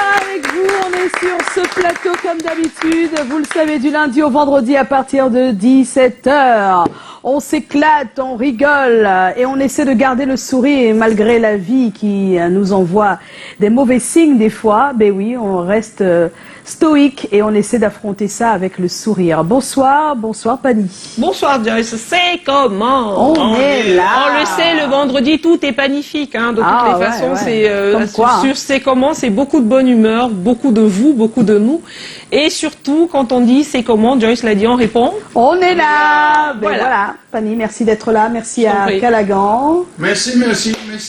avec vous, on est sur ce plateau comme d'habitude, vous le savez, du lundi au vendredi à partir de 17h. On s'éclate, on rigole et on essaie de garder le sourire malgré la vie qui nous envoie des mauvais signes des fois. Ben oui, on reste stoïque et on essaie d'affronter ça avec le sourire. Bonsoir, bonsoir Pani. Bonsoir Joyce, c'est comment? On est là. On le sait, le vendredi, tout est magnifique. Hein, de toutes les façons, c'est c'est comment, c'est beaucoup de bonne humeur, beaucoup de vous, beaucoup de nous. Et surtout, quand on dit c'est comment, Joyce l'a dit, on répond. On est là. Ben voilà. Pani, merci d'être là. Merci à Callaghan. Merci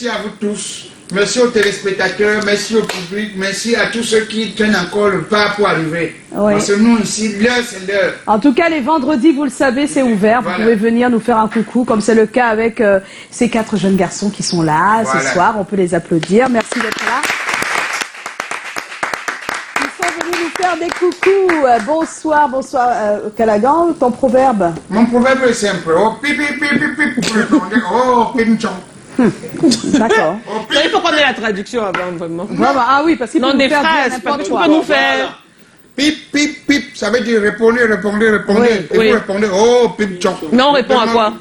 à vous tous. Merci aux téléspectateurs, merci au public, merci à tous ceux qui tiennent encore le pas pour arriver. Oui. Parce que nous ici, l'heure c'est l'heure. En tout cas, les vendredis, vous le savez, c'est ouvert. Vous pouvez venir nous faire un coucou, comme c'est le cas avec ces 4 jeunes garçons qui sont là ce soir. On peut les applaudir. Merci d'être là. Ils sont venus nous faire des coucous. Bonsoir, bonsoir Callaghan. Ton proverbe? Mon proverbe est simple. Oh, pipi, pipi, pipi, pour répondre. Oh, pinchon. D'accord. Il faut qu'on ait la traduction avant, vraiment. Ah oui, parce qu'il peut des phrases, tu peux nous faire. Pip, pip, pip, ça veut dire répondez. Oui, et vous répondez, oh, pinchon. Mais on répond à quoi?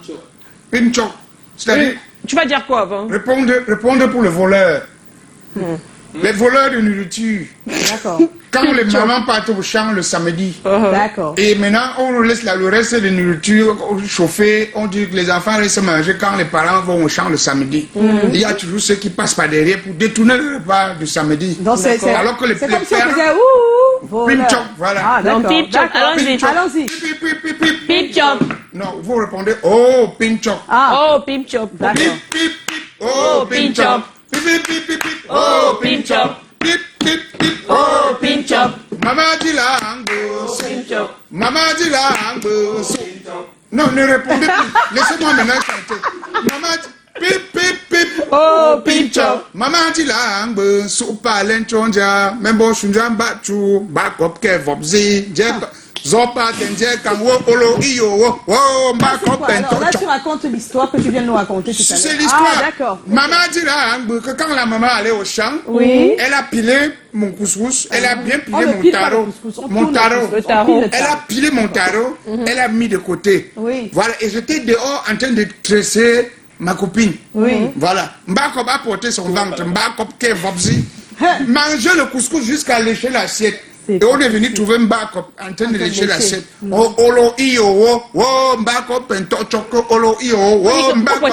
Pinchon. C'est-à-dire. Tu vas dire quoi avant? Répondre pour le voleur. Les voleurs de nourriture. D'accord. Quand les mamans partent au champ le samedi. D'accord. Et maintenant, on laisse le reste de nourriture chauffer. On dit que les enfants restent manger quand les parents vont au champ le samedi. Il y a toujours ceux qui passent par derrière pour détourner le repas du samedi. Alors que les pères... C'est comme si Pip-chop, voilà. Ah, Pip-chop, allons-y. Pip-chop. Non, vous répondez, oh, pip-chop. Oh, pip-chop. D'accord. Pip, oh, pip-chop. Pip, pip, pip, pip, oh, pip-chop. Pip, pip, pip, oh, pip-chop. Maman dit la hango. Maman dit la hango. Non, ne répondez plus. Laissez-moi maintenant chanter. Maman dit pip, pip, pip, oh, pip-chop. Maman dit la hango. Soupa l'enchonja. Même bon, chunja batu. Bakop ke vobzi. Zopa tenje kanwo olo iyo wo mbakop alors là tu racontes l'histoire que tu viens de nous raconter tout à l'heure. C'est l'histoire. Ah d'accord. Maman dit là que quand la maman allait au champ, elle a pilé mon couscous, elle a bien pilé mon taro. Elle a pilé mon taro, elle a mis de côté. Voilà, et j'étais dehors en train de tresser ma copine. Voilà. Mbakop a porté son ventre, Mbakop ke vobzi. Manger le couscous jusqu'à lécher l'assiette. Et on est venu trouver Mbakop en train de lécher l'assiette. Oh, olo iyo, oh, Mbakop, pentochoko, olo iyo, oh, Mbakop.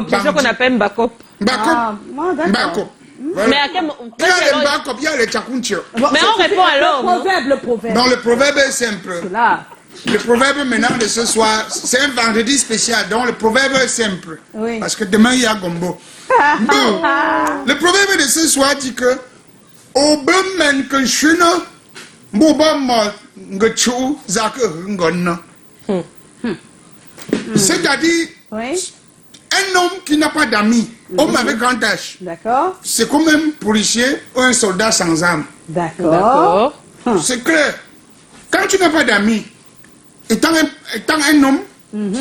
C'est ce qu'on appelle Mbakop. Mbakop. Mais à quel moment? Il y a les Mbakop, il y a les tchakounchio. Mais on répond alors. Le proverbe. Non, le proverbe est simple. Le proverbe maintenant de ce soir, c'est un vendredi spécial, donc le proverbe est simple. Parce que demain il y a Gombo. Donc, le proverbe de ce soir dit que Obemen que chino, Bobama Gachu, Zak Ngonna. C'est-à-dire, un homme qui n'a pas d'amis, homme avec grand âge, c'est comme un policier ou un soldat sans arme. D'accord. C'est clair. Quand tu n'as pas d'amis, étant un homme,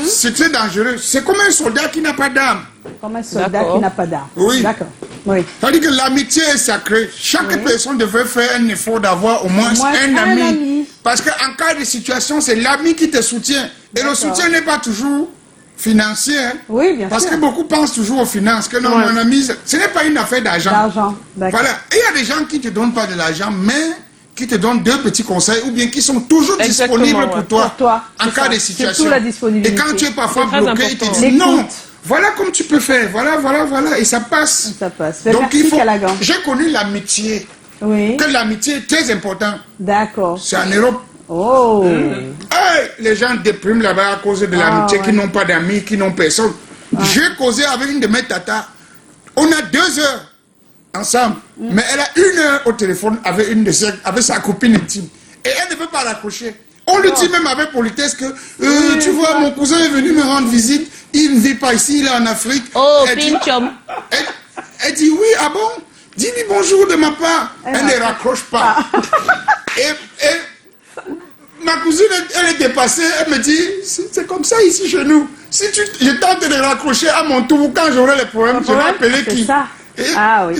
c'est très dangereux. C'est comme un soldat qui n'a pas d'arme. Comme un soldat qui n'a pas d'arme. Oui. D'accord. C'est-à-dire que l'amitié est sacrée. Chaque personne devrait faire un effort d'avoir au moins un ami. Parce qu'en cas de situation, c'est l'ami qui te soutient. Et le soutien n'est pas toujours financier. Oui, bien sûr. Parce que beaucoup pensent toujours aux finances. Que non, mon ami, ce n'est pas une affaire d'argent. Voilà. Et il y a des gens qui ne te donnent pas de l'argent, mais qui te donnent 2 petits conseils ou bien qui sont toujours disponibles pour toi en cas de situation. Et quand tu es parfois bloqué, ils te disent non. Voilà comme tu peux faire, voilà, et ça passe. Donc il faut. J'ai connu l'amitié. Que l'amitié est très importante. D'accord. C'est en Europe. Oh. Les gens dépriment là-bas à cause de l'amitié, qui n'ont pas d'amis, qui n'ont personne. J'ai causé avec une de mes tatas. On a 2 heures ensemble, mais elle a 1 heure au téléphone avec avec sa copine intime. Et elle ne veut pas l'accrocher. On lui dit même avec politesse que, tu vois, mon cousin est venu me rendre visite, il ne vit pas ici, il est en Afrique. Oh, pinchom. Elle dit oui, ah bon? Dis-lui bonjour de ma part. Elle ne raccroche pas. Et ma cousine, elle est dépassée, elle me dit, c'est comme ça ici chez nous. Si je tente de raccrocher à mon tour, quand j'aurai les problèmes, je vais appeler qui? Ça.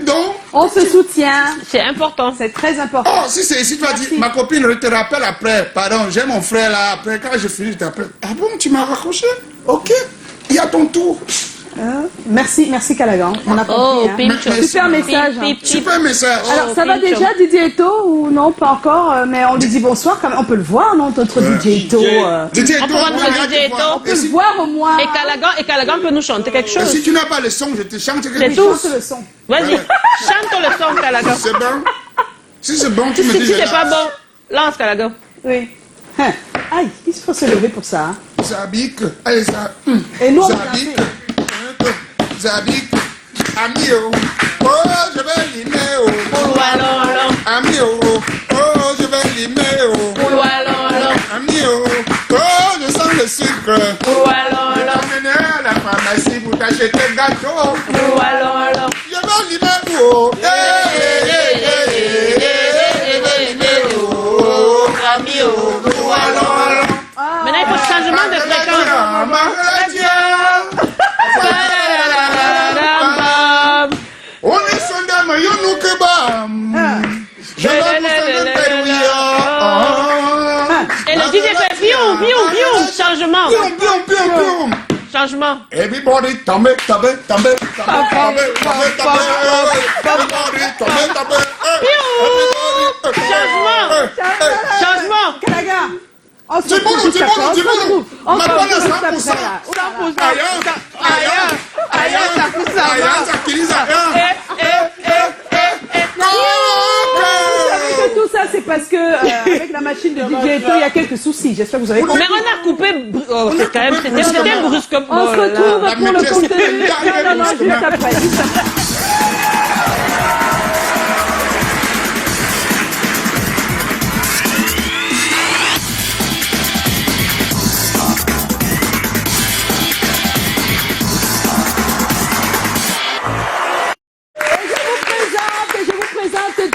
Donc, On se soutient. C'est important. C'est très important. Oh, si tu vas dire, ma copine, je te rappelle après. Pardon, j'ai mon frère là. Après, quand je finis, je t'appelle. Ah bon, tu m'as raccroché? Ok. Il y a ton tour. Merci Callaghan. On a compris. Super message. Super message. Alors, ça va déjà, Didier Eto, ou non, pas encore, mais on lui dit bonsoir quand même. On peut le voir, non, notre Didier Eto. Didier Eto, on peut le voir au moins. Et Callaghan peut nous chanter quelque chose. Si tu n'as pas le son, je te chante quelque chose. Chante le son. Vas-y, chante le son, Callaghan. C'est bon? Si c'est bon, tu me dis. Si c'est pas bon, lance, Callaghan. Oui. Aïe, il faut se lever pour ça. Zabique. Allez, ça. Et nous, on Zabique, ami oh, je vais limer oh, ami oh, je vais limer oh, ami oh, je sens le sucre, amener à la pharmacie pour t'acheter gâteau, je vais limer oh, je vais limer oh, ami oh, maintenant il faut changement de fréquence. On est sondama yonou kebam. Et le DJ fait piou, changement. Changement. Everybody tombe. Changement. Callaghan. C'est bon. On n'a pas le 100%. Tout ça, c'est parce que avec la machine de DJ Eto, il y a quelques soucis. J'espère que vous avez compris. Mais on a coupé. Oh, quand même, c'était brusque. On se retrouve pour le contenu. Juste après.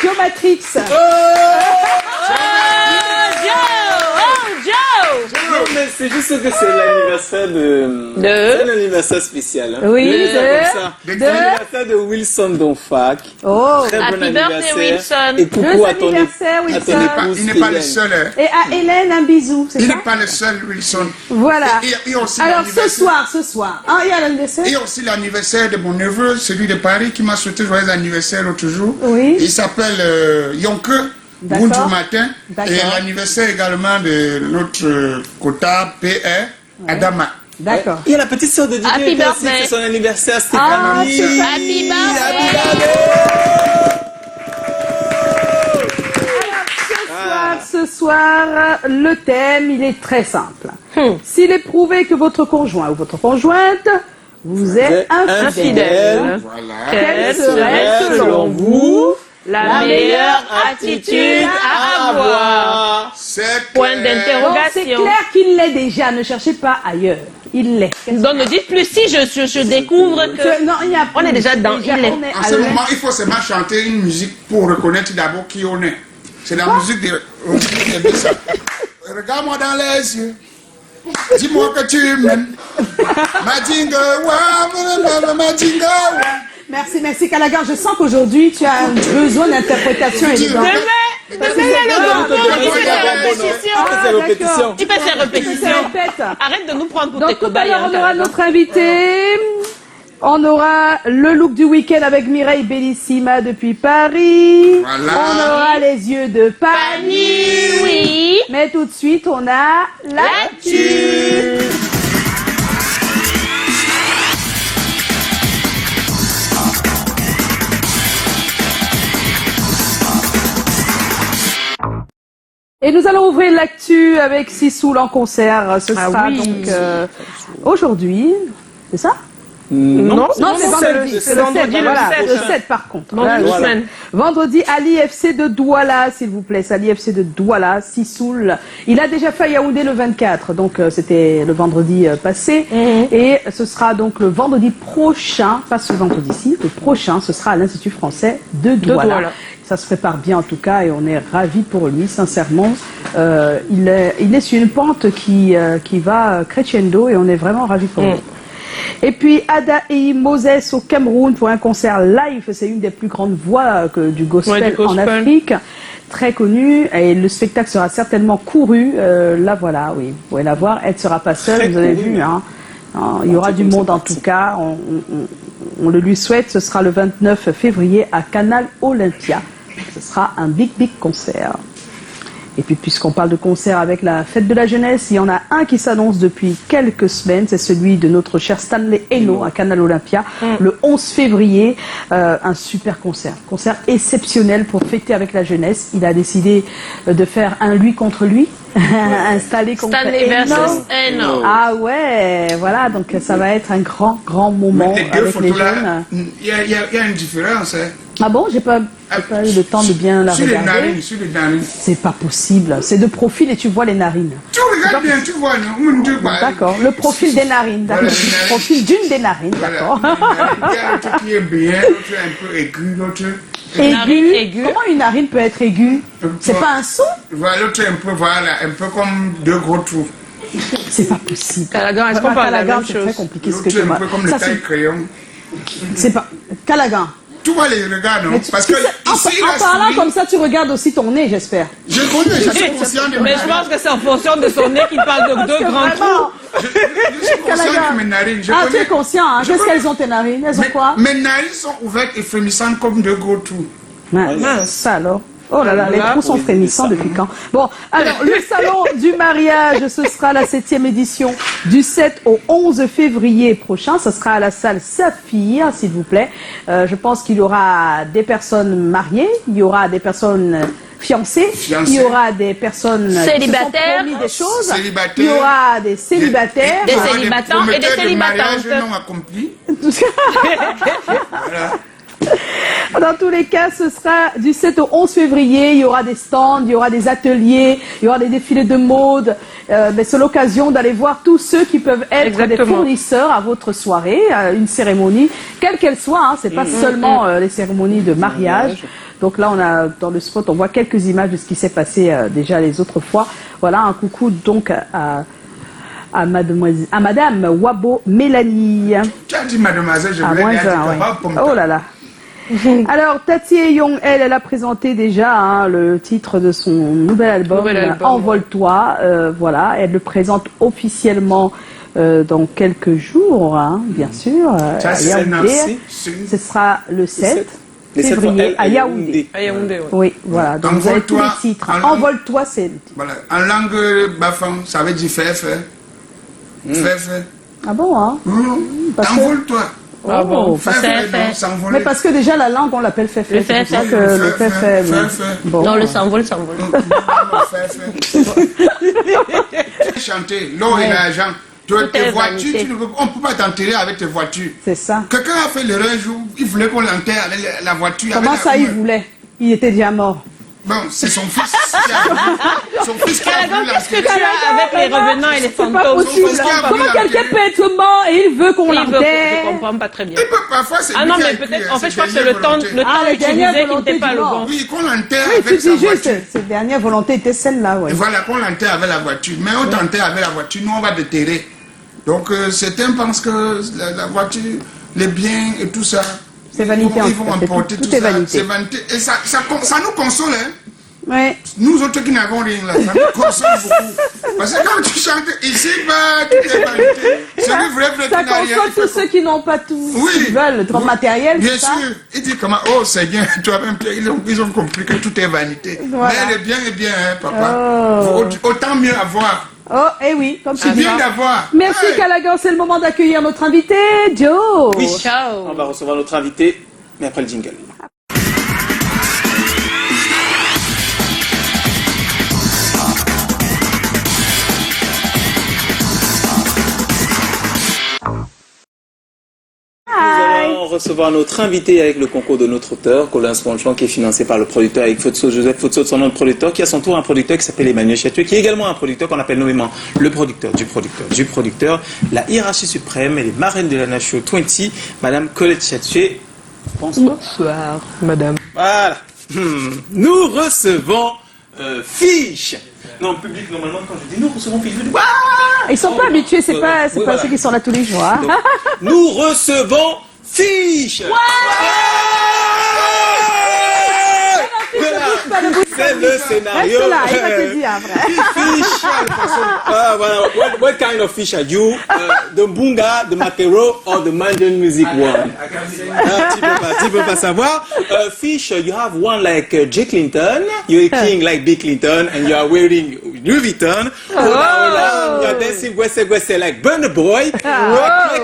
Joe Matrix. Non, mais c'est juste que c'est l'anniversaire c'est l'anniversaire spécial. Hein. Oui, l'anniversaire de Wilson Donfac. Oh, très happy bon birthday, Wilson. Et coucou à ton Wilson. Il n'est pas le seul. Et à Hélène, un bisou. Il n'est pas le seul, Wilson. Voilà. Alors, ce soir. Il y a l'anniversaire. Il y a aussi l'anniversaire de mon neveu, celui de Paris, qui m'a souhaité joyeux anniversaire l'autre jour. Oui. Il s'appelle Yonke. Bonjour matin. Et l'anniversaire également de notre quota PR, Adama. D'accord. Il y a la petite sœur de Didier aussi, c'est son anniversaire, Stéphanie. Happy birthday. Ce soir, le thème, il est très simple. S'il est prouvé que votre conjoint ou votre conjointe vous est infidèle, quelle serait, selon vous, la meilleure attitude à avoir? Point d'interrogation. C'est clair qu'il l'est déjà, ne cherchez pas ailleurs. Il l'est. Donc ne dites plus si je découvre que... Non, on est déjà dans... En ce moment, il faut seulement chanter une musique pour reconnaître d'abord qui on est. C'est la musique de... Regarde-moi dans les yeux. Dis-moi que tu m'aimes. Madinga, Madinga. Merci Callaghan. Je sens qu'aujourd'hui, tu as besoin d'interprétation évidente. Il fait ses répétitions. Arrête de nous prendre pour tes cobayes. Donc tout à l'heure, on aura notre invité. On aura le look du week-end avec Mireille Bellissima depuis Paris. Voilà. On aura les yeux de Pani. Oui. Mais tout de suite, on a l'actu. Et nous allons ouvrir l'actu avec Sissoul en concert. Ce sera donc aujourd'hui, c'est ça? Non, c'est vendredi. C'est vendredi, le 7 par contre. Vendredi à l'IFC de Douala, s'il vous plaît. C'est à l'IFC de Douala, Sissoul. Il a déjà fait à Yaoundé le 24, donc c'était le vendredi passé. Et ce sera donc le vendredi prochain, pas ce vendredi-ci, le prochain, ce sera à l'Institut français de Douala. Ça se prépare bien en tout cas et on est ravis pour lui, sincèrement. Il est sur une pente qui va crescendo et on est vraiment ravis pour lui. Et puis Adaï Moses au Cameroun pour un concert live. C'est une des plus grandes voix du gospel en Afrique. Très connue. Et le spectacle sera certainement couru. Là, voilà, oui. Vous pouvez la voir. Elle ne sera pas seule, vous avez vu. Hein. Il y aura du monde en tout cas. On le lui souhaite. Ce sera le 29 février à Canal Olympia. Ce sera un big concert. Et puis, puisqu'on parle de concert avec la fête de la jeunesse, il y en a un qui s'annonce depuis quelques semaines. C'est celui de notre cher Stanley Eno à Canal Olympia, le 11 février. Un super concert. Concert exceptionnel pour fêter avec la jeunesse. Il a décidé de faire un lui contre lui. Installé contre Stanley versus Eno. Ah ouais, voilà. Donc, ça va être un grand moment avec les jeunes. Il y a une différence, hein. Ah bon, j'ai pas eu le temps de bien la regarder. Sur les narines. C'est pas possible. C'est de profil et tu vois les narines. Tu regardes bien, tu vois, non? D'accord. Le profil des narines, d'accord. Voilà, le profil d'une des narines, d'accord. Il y a l'autre qui est bien, l'autre un peu aigu, l'autre... Aigu. Comment une narine peut être aiguë? C'est pas un son? Voilà, l'autre un peu comme deux gros trous. C'est pas possible. Callaghan, est-ce qu'on parle de la même c'est chose? très compliqué ce que L'autre je un peu comme le taille crayon. C'est pas... Callaghan. Tu vois les regards, non? Parce que ici, en parlant comme ça, tu regardes aussi ton nez, j'espère. Je connais, je suis conscient de mes Mais je pense que c'est en fonction de son nez qu'il parle de deux grands trous. Je suis conscient de mes narines. Tu es conscient, hein? Qu'est-ce qu'elles ont tes narines? Elles ont quoi? Mes narines sont ouvertes et frémissantes comme deux gros trous. Mince, ça alors. Oh là là, les trous sont frémissants depuis quand? Bon, alors, le salon du mariage, ce sera la 7e édition du 7 au 11 février prochain. Ce sera à la salle Saphir, s'il vous plaît. Je pense qu'il y aura des personnes mariées, il y aura des personnes fiancées, il y aura des personnes célibataires, qui se sont promis des choses, il y aura des célibataires, des célibatants et des célibatantes. Non accompli. Voilà. Dans tous les cas, ce sera du 7 au 11 février. Il y aura des stands, il y aura des ateliers, il y aura des défilés de mode. Mais c'est l'occasion d'aller voir tous ceux qui peuvent être des fournisseurs à votre soirée, à une cérémonie, quelle qu'elle soit. Hein. C'est pas seulement les cérémonies de mariage. Donc là, on a dans le spot, on voit quelques images de ce qui s'est passé déjà les autres fois. Voilà, un coucou donc à Madame Wabo Mélanie. Tu as dit mademoiselle, je voulais dire Oh là là. Alors, Tati Eyong, elle a présenté déjà le titre de son nouvel album, Envole-toi. Voilà, elle le présente officiellement dans quelques jours, hein, bien sûr. Ce sera le 7 février à Yaoundé. Oui, voilà. Donc vous avez tous les titres. Envole-toi, c'est le titre. Voilà. En langue bafang, ça veut dire fèf. Fèf. Ah bon, hein? Envole-toi. Ah bon, mais parce que déjà la langue on l'appelle fèf. Le fèf, bon. Non, le s'envole, s'envole. Chanter l'or et l'argent. Tes voitures, on ne peut pas t'enterrer avec tes voitures. C'est ça. Quelqu'un a fait l'erreur un jour, il voulait qu'on l'enterre avec la voiture. Comment ça il voulait? Il était déjà mort. Bon, c'est son fils qui a voulu. Son fils qui a voulu l'enterrer. Avec les revenants et les fantômes. Comment quelqu'un peut être mort et il veut qu'on l'enterre? Je comprends pas très bien. Parfois, c'est non, mais peut-être, en fait, je crois que c'est le temps utilisé qui n'était pas le bon. Oui, qu'on l'enterre avec sa voiture. Oui, tu dis juste, cette dernière volonté était celle-là, ouais. Et voilà, qu'on l'enterre avec la voiture. Mais on t'enterre avec la voiture, nous on va déterrer. Donc, certains pensent que la voiture, les biens et tout ça, c'est vanité, ils vont emporter tout ça. C'est vanité. Et ça nous console, hein. Ouais. Nous autres qui n'avons rien là, ça nous console beaucoup. Parce que quand tu chantes ici, tout est vanité. C'est le vrai ça console tous ceux qui n'ont pas tout. Ils veulent trop matériel. Bien sûr. Ils disent comment, oh c'est bien, toi-même, ils ont compris que tout est vanité. Voilà. Mais le bien est bien, hein, papa. Autant mieux avoir. Oh, eh oui, comme tu dis. C'est bien d'avoir. Merci Callaghan, c'est le moment d'accueillir notre invité, Joe. Oui, ciao. On va recevoir notre invité, mais après le jingle. Recevoir notre invité avec le concours de notre auteur, Colin Sponchon, qui est financé par le producteur avec Fotso, Joseph Fotso, son nom de producteur, qui a à son tour un producteur qui s'appelle Emmanuel Chatuet, qui est également un producteur qu'on appelle nommément le producteur du producteur du producteur, la hiérarchie suprême et les marraines de la Nation 20, Madame Colette Chatuet. Bonsoir, Madame. Voilà. Nous recevons Fiche. Non, en public, normalement, quand je dis nous recevons Fiche, je dis waouh. Ils sont pas habitués, c'est pas ceux qui sont là tous les jours. Hein. Donc, nous recevons Fiche. C'est le scénario. Reste là, il va te dire après. Fish. Voilà. What kind of fish are you? The Bunga, the Mackerel, or the Mandarin music one? Tu peux pas savoir. Fish, you have one like J. Clinton. You're a king like Bill Clinton, and you are wearing Louis Vuitton. You're dancing Gwese like Burna Boy.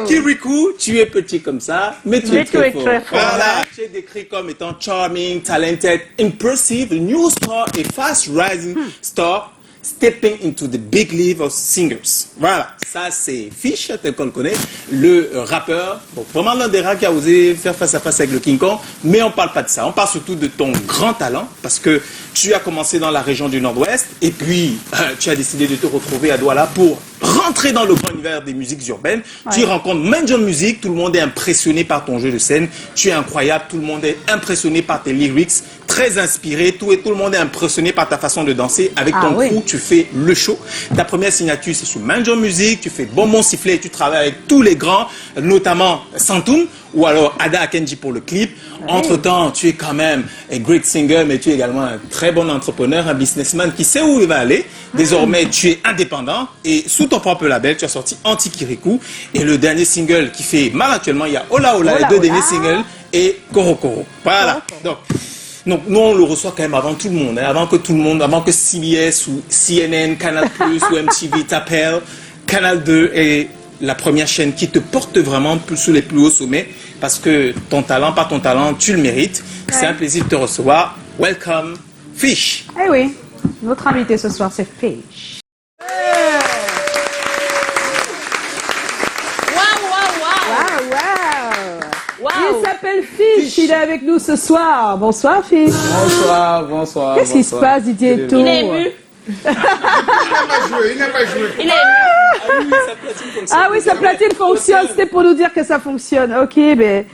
Kirikou, tu es petit comme ça, mais tu es très fort. Voilà, tu es décrit comme étant charming, talented, impressive, new star, a fast rising star, stepping into the big league of singers. Voilà, ça c'est Fish, tel qu'on le connaît, le rappeur, bon, vraiment l'un des rares qui a osé faire face à face avec le King Kong, mais on parle pas de ça, on parle surtout de ton grand talent, parce que tu as commencé dans la région du Nord-Ouest, et puis tu as décidé de te retrouver à Douala pour rentrer dans le grand univers des musiques urbaines. Ouais. Tu rencontres Mandarin Music, tout le monde est impressionné par ton jeu de scène, tu es incroyable, tout le monde est impressionné par tes lyrics, très inspiré, tout le monde est impressionné par ta façon de danser. Avec ton crew, tu fais le show. Ta première signature, c'est sur Mandarin Music, tu fais Bonbon Sifflet, tu travailles avec tous les grands, notamment Santoum, ou alors Ada Akenji pour le clip. Entre-temps, tu es quand même un great singer, mais tu es également un très bon entrepreneur, un businessman qui sait où il va aller. Désormais, tu es indépendant et sous ton propre label, tu as sorti Anti-Kirikou. Et le dernier single qui fait mal actuellement, il y a Ola Ola, les deux derniers singles, et Koro Koro. Voilà. Donc, nous, on le reçoit quand même avant tout le monde, hein, avant que tout le monde, avant que CBS ou CNN, Canal+, ou MTV t'appelle. Canal 2 est la première chaîne qui te porte vraiment sous les plus hauts sommets, parce que ton talent, pas ton talent, tu le mérites. Ouais. C'est un plaisir de te recevoir. Welcome, Fish. Eh oui, notre invité ce soir, c'est Fish. Il s'appelle Fish, il est avec nous ce soir. Bonsoir Fish. Bonsoir. Qu'est-ce qui se passe, Didier et tout? Il est ému. Il n'a pas joué. Il est ému. Ah oui, sa platine fonctionne. C'était pour nous dire que ça fonctionne. Ok, mais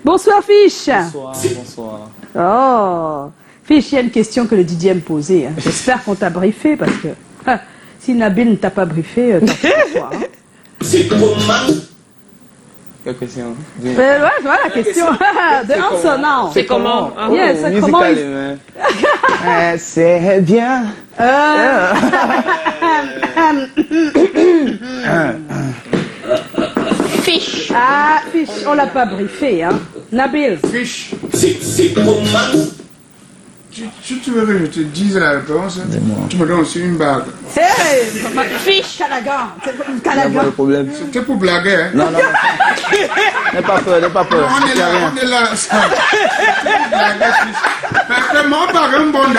bonsoir Fish. Bonsoir. Oh, Fish, il y a une question que le Didier me posait. Hein. J'espère qu'on t'a briefé parce que si Nabil ne t'a pas briefé, t'en fais quoi, hein. C'est comment? Quelle question? Voilà la question. De answer now. C'est comment? Yes, comment? C'est bien. Fish. Ah, Fish, on l'a pas briefé, hein. Nabil. Fish. C'est comment? Si tu veux que je te dise la réponse, tu me donnes aussi une bague. Hey, Fish. Calagan. Pas de problème. C'était pour blaguer, hein? Non. N'aie pas peur. On est là. Parce que moi, par un bon à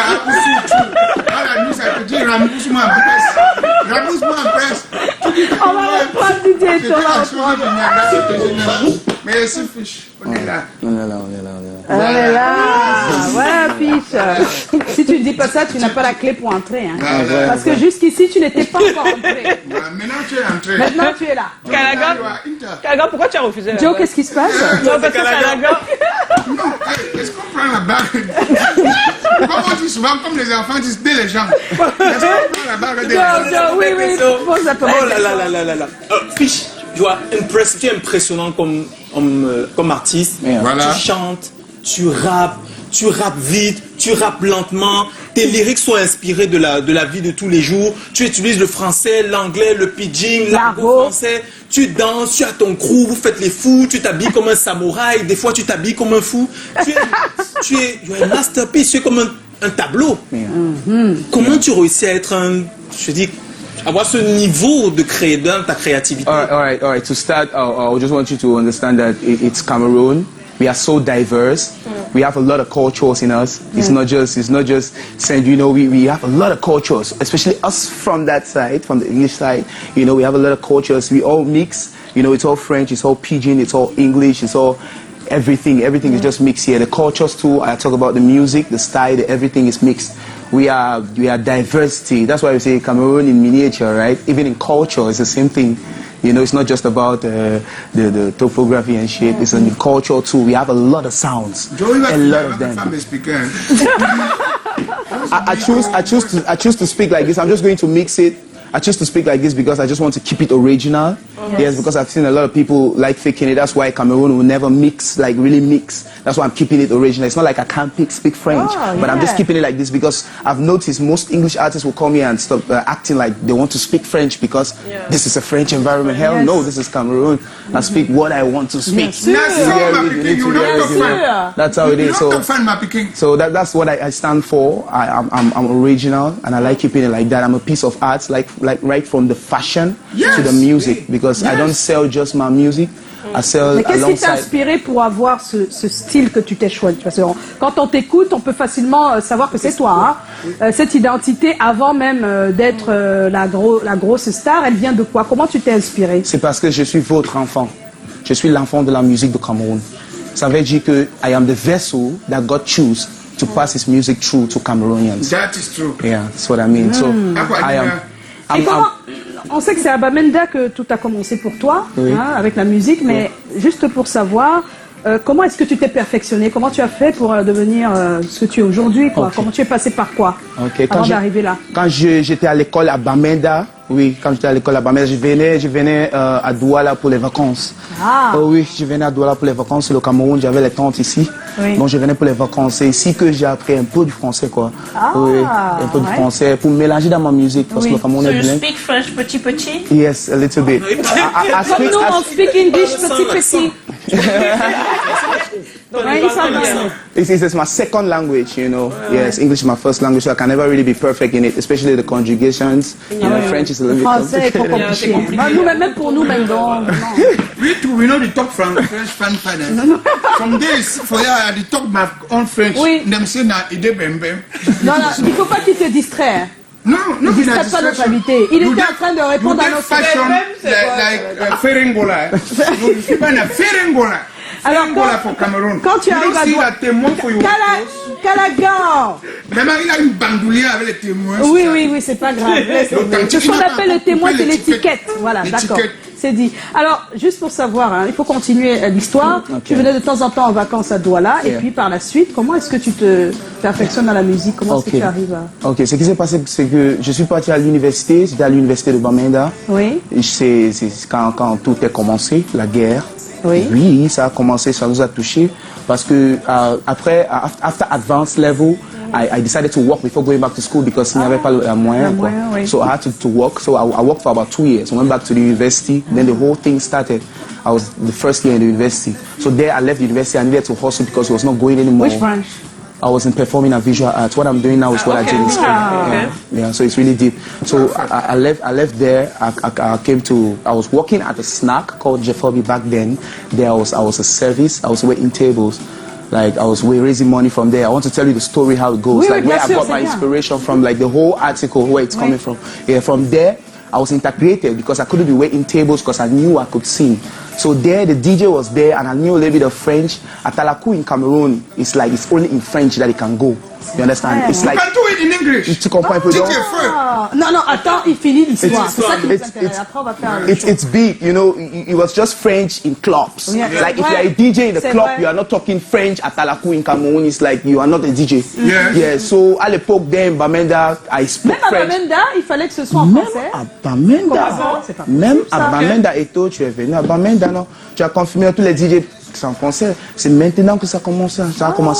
la nuit, ça te dit rembourse-moi en presse. On va reprendre Didier sur la Mais c'est Fish, on est là. On est là. Ouais, Fish. Si tu ne dis pas ça, tu n'as pas la clé pour entrer. Hein. Parce que jusqu'ici, tu n'étais pas encore entré. Maintenant, tu es entré. Maintenant, tu es là. Kalagan, pourquoi tu as refusé? Joe, qu'est-ce qui se passe? Non, parce que Kalagan. Non, est-ce qu'on prend la bague? Comme on dit souvent, comme les enfants disent dès les gens. Est-ce qu'on prend la bague dès les gens? Joe, oui. Oh là. Fish, tu es impressionnant comme artiste. Voilà. Tu chantes, tu rappes vite, tu rappes lentement. Tes lyrics sont inspirés de la vie de tous les jours. Tu utilises le français, l'anglais, le pidgin, l'argot français. Tu danses, tu as ton crew, vous faites les fous, tu t'habilles comme un samouraï, des fois tu t'habilles comme un fou. Tu es un masterpiece, tu es comme un tableau. Comment tu réussis à être avoir ce niveau de créer dans ta créativité? All right. To start, I just want you to understand that it's Cameroon. We are so diverse. We have a lot of cultures in us. It's not just saying, we have a lot of cultures, especially us from that side, from the English side. We have a lot of cultures. We all mix. It's all French, it's all Pidgin, it's all English, it's all everything. Everything is just mixed here. The cultures too. I talk about the music, the style, everything is mixed. We are diversity. That's why we say Cameroon in miniature, right? Even in culture, it's the same thing. It's not just about the topography and shit. It's in the culture too. We have a lot of sounds. A lot of them. I choose to speak like this. I'm just going to mix it. I choose to speak like this because I just want to keep it original. Yes, because I've seen a lot of people like faking it. That's why Cameroon will never mix, like really mix. That's why I'm keeping it original. It's not like I can't speak French, but I'm just keeping it like this because I've noticed most English artists will call me and stop acting like they want to speak French because this is a French environment. Hell no, this is Cameroon. I speak what I want to speak. That's how it is. So that's what I stand for. I'm original and I like keeping it like that. I'm a piece of art, like right from the fashion to the music, because I don't sell just my music. I sell. Mais qu'est-ce qui t'a inspiré pour avoir ce style que tu t'es choisi? Parce que quand on t'écoute, on peut facilement savoir que c'est toi. Hein? Cette identité, avant même d'être la grosse star, elle vient de quoi? Comment tu t'es inspiré? C'est parce que je suis votre enfant. Je suis l'enfant de la musique de Cameroun. Ça veut dire que I am the vessel that God chose to pass His music through to Cameroonians. That is true. Yeah, that's what I mean. So I am. On sait que c'est à Bamenda que tout a commencé pour toi, hein, avec la musique, mais juste pour savoir, comment est-ce que tu t'es perfectionné? Comment tu as fait pour devenir ce que tu es aujourd'hui? Comment tu es passé par quoi avant d'arriver là? Quand j'étais à l'école à Bamenda, quand j'étais à l'école à Bamenda, je venais à Douala pour les vacances. Je venais à Douala pour les vacances. Le Cameroun, j'avais les tantes ici. Donc je venais pour les vacances. C'est ici que j'ai appris un peu du français, quoi. Un peu du français pour mélanger dans ma musique parce que le Cameroun est bilingue. You speak French petit? Yes, a little bit. Comme nous, on speak English petit. It's my second language, you know. Yes, English is my first language, so I can never really be perfect in it, especially the conjugations. You know, French is a little bit complicated. Même pour nous, même dans. We know the talk French finance. Some days, for ya, they talk my own French. Them say na ide bembem. Non, il ne faut pas qu'il te distrait. Non, ne distrait pas notre invité. Il était en train de répondre à nos questions. Like Ferengola. Je suis pas na Ferengola. Alors, quand tu arrives à Calagan. Même il a une bandoulière avec les témoins. Oui, c'est pas grave. Ce qu'on appelle le témoin, c'est l'étiquette. Voilà, d'accord. C'est dit. Alors, juste pour savoir, hein, il faut continuer l'histoire. Tu venais de temps en temps en vacances à Douala, et puis par la suite, comment est-ce que tu te perfectionnes à la musique? Comment est-ce que tu arrives à... Ce qui s'est passé, c'est que je suis parti à l'université, j'étais à l'université de Bamenda. C'est quand tout a commencé, la guerre. Oui, ça a commencé, ça nous a touché parce que après, after advanced level, I decided to work before going back to school because il n'y avait pas le moyen. So I had to work. So I worked for about 2 years. I went back to the university. Then the whole thing started. I was the first year in the university. So there I left the university. I needed to hustle because it was not going anymore. Which branch? I was in performing and visual arts. What I'm doing now is what I did in school. Yeah, so it's really deep. So I left there. I was working at a snack called Jeffobi back then. There I was a service. I was waiting tables. Like I was raising money from there. I want to tell you the story how it goes. Like where I got my inspiration from, like the whole article, where it's coming from. Yeah, from there I was integrated because I couldn't be waiting tables because I knew I could sing. So there, the DJ was there, and I knew a little bit of French. At Talaku in Cameroon, it's like it's only in French that it can go. You understand? It's like you can do it in English. Non, attends, il finit l'histoire. C'est ça qui nous intéresse. Après, on va faire. It's big, you know. It was just French in clubs. Like if you are a DJ in the club, you are not talking French at Talaku in Cameroon. It's like you are not a DJ. Yeah. So à l'époque, there in Bamenda, I spoke French. Même à Bamenda, il fallait que ce soit en français. Même à Bamenda, et toi, tu es venu à Bamenda, non? Tu as confirmé tous les DJ. C'est en français. C'est maintenant que ça a commencé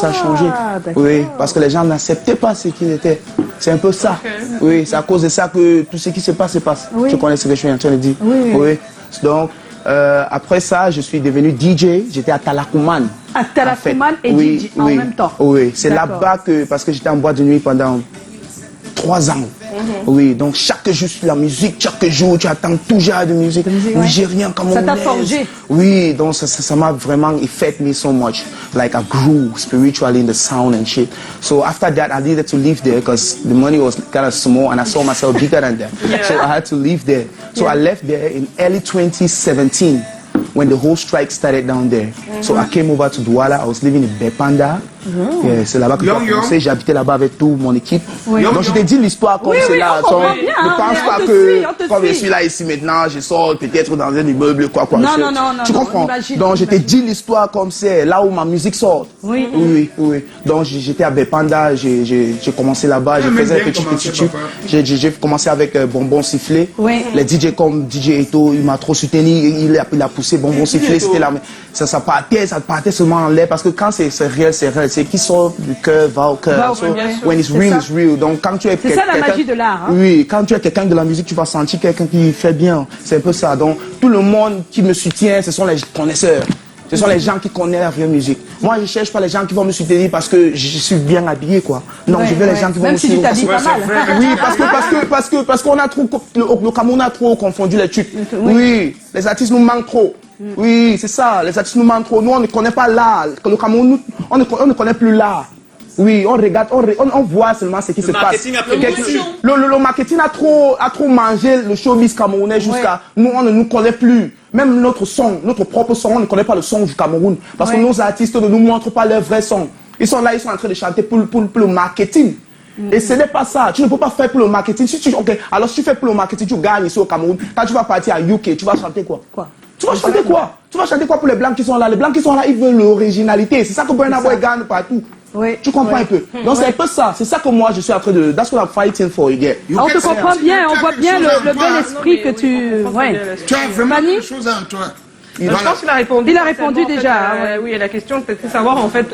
à changer. Oui, parce que les gens n'acceptaient pas ce qu'ils étaient. C'est un peu ça. Oui, c'est à cause de ça que tout ce qui se passe, se passe. Tu connais ce que je suis en train de dire. Oui. Donc, après ça, je suis devenu DJ. J'étais à Talakuman. À Talakuman et DJ en même temps. Oui, c'est là-bas que, parce que j'étais en boîte de nuit pendant 3 ans. Oui, donc chaque jour sur la musique, chaque jour tu attends tout genre de musique nigérien comme ça t'a forgé. Oui, donc ça m'a vraiment affected me so much. Like I grew spiritually in the sound and shit. So after that, I needed to leave there because the money was kind of small and I saw myself bigger than them. So I had to leave there. So I left there in early 2017. When the whole strike started down there. So I came over to Douala. I was living in Bepanda. C'est là-bas que j'ai commencé. J'ai habité là-bas avec toute mon équipe. Donc je t'ai dit l'histoire comme c'est là. Je pense pas que comme je suis là ici maintenant, je sors peut-être dans un immeuble quoi. Non. Tu comprends? Donc je t'ai dit l'histoire comme c'est là où ma musique sort. Oui. Donc j'étais à Bepanda, j'ai commencé là-bas, j'ai fait un petit tube. J'ai commencé avec Bonbon Sifflé. Les DJ comme DJ Eto, il m'a trop soutenu, il a poussé Bonbon Sifflé, c'était là. Ça partait seulement en l'air parce que quand c'est réel, c'est qui sort du cœur, va au cœur. So, when it's real, it's real. Donc quand tu es c'est ça la magie de l'art. Hein? Oui, quand tu es quelqu'un de la musique, tu vas sentir quelqu'un qui fait bien. C'est un peu ça. Donc tout le monde qui me soutient, ce sont les connaisseurs. Ce sont les gens qui connaissent la vraie musique. Moi, je ne cherche pas les gens qui vont me soutenir parce que je suis bien habillé, quoi. Non, je veux les gens qui vont me soutenir. Même si tu t'habilles pas mal. Oui, parce qu'on a trop, le Cameroun a trop confondu les tubes. Oui, les artistes nous manquent trop. Oui, c'est ça, les artistes nous manquent trop. Nous, on ne connaît pas l'art. Le Cameroun, on ne connaît plus l'art. Oui, on regarde, on voit seulement ce qui se passe. Le marketing a trop mangé le showbiz camerounais jusqu'à nous, on ne nous connaît plus. Même notre son, notre propre son, on ne connaît pas le son du Cameroun. Parce que nos artistes ne nous montrent pas leur vrai son. Ils sont là, ils sont en train de chanter pour le marketing. Et ce n'est pas ça. Tu ne peux pas faire pour le marketing. Alors si tu fais pour le marketing, tu gagnes ici au Cameroun. Quand tu vas partir à UK, tu vas chanter quoi? Tu vas chanter quoi? Tu vas chanter quoi pour les Blancs qui sont là? Les Blancs qui sont là, ils veulent l'originalité. C'est ça que Burna Boy gagne partout. Tu comprends un peu? Donc c'est un peu ça. C'est ça que moi je suis en train de... That's what I'm fighting for, you get. On te comprend bien, on voit bien le bel esprit que tu... Tu as vraiment quelque chose en toi. Je pense qu'il a répondu. Il a répondu déjà. Oui, la question, peut-être c'est savoir, en fait,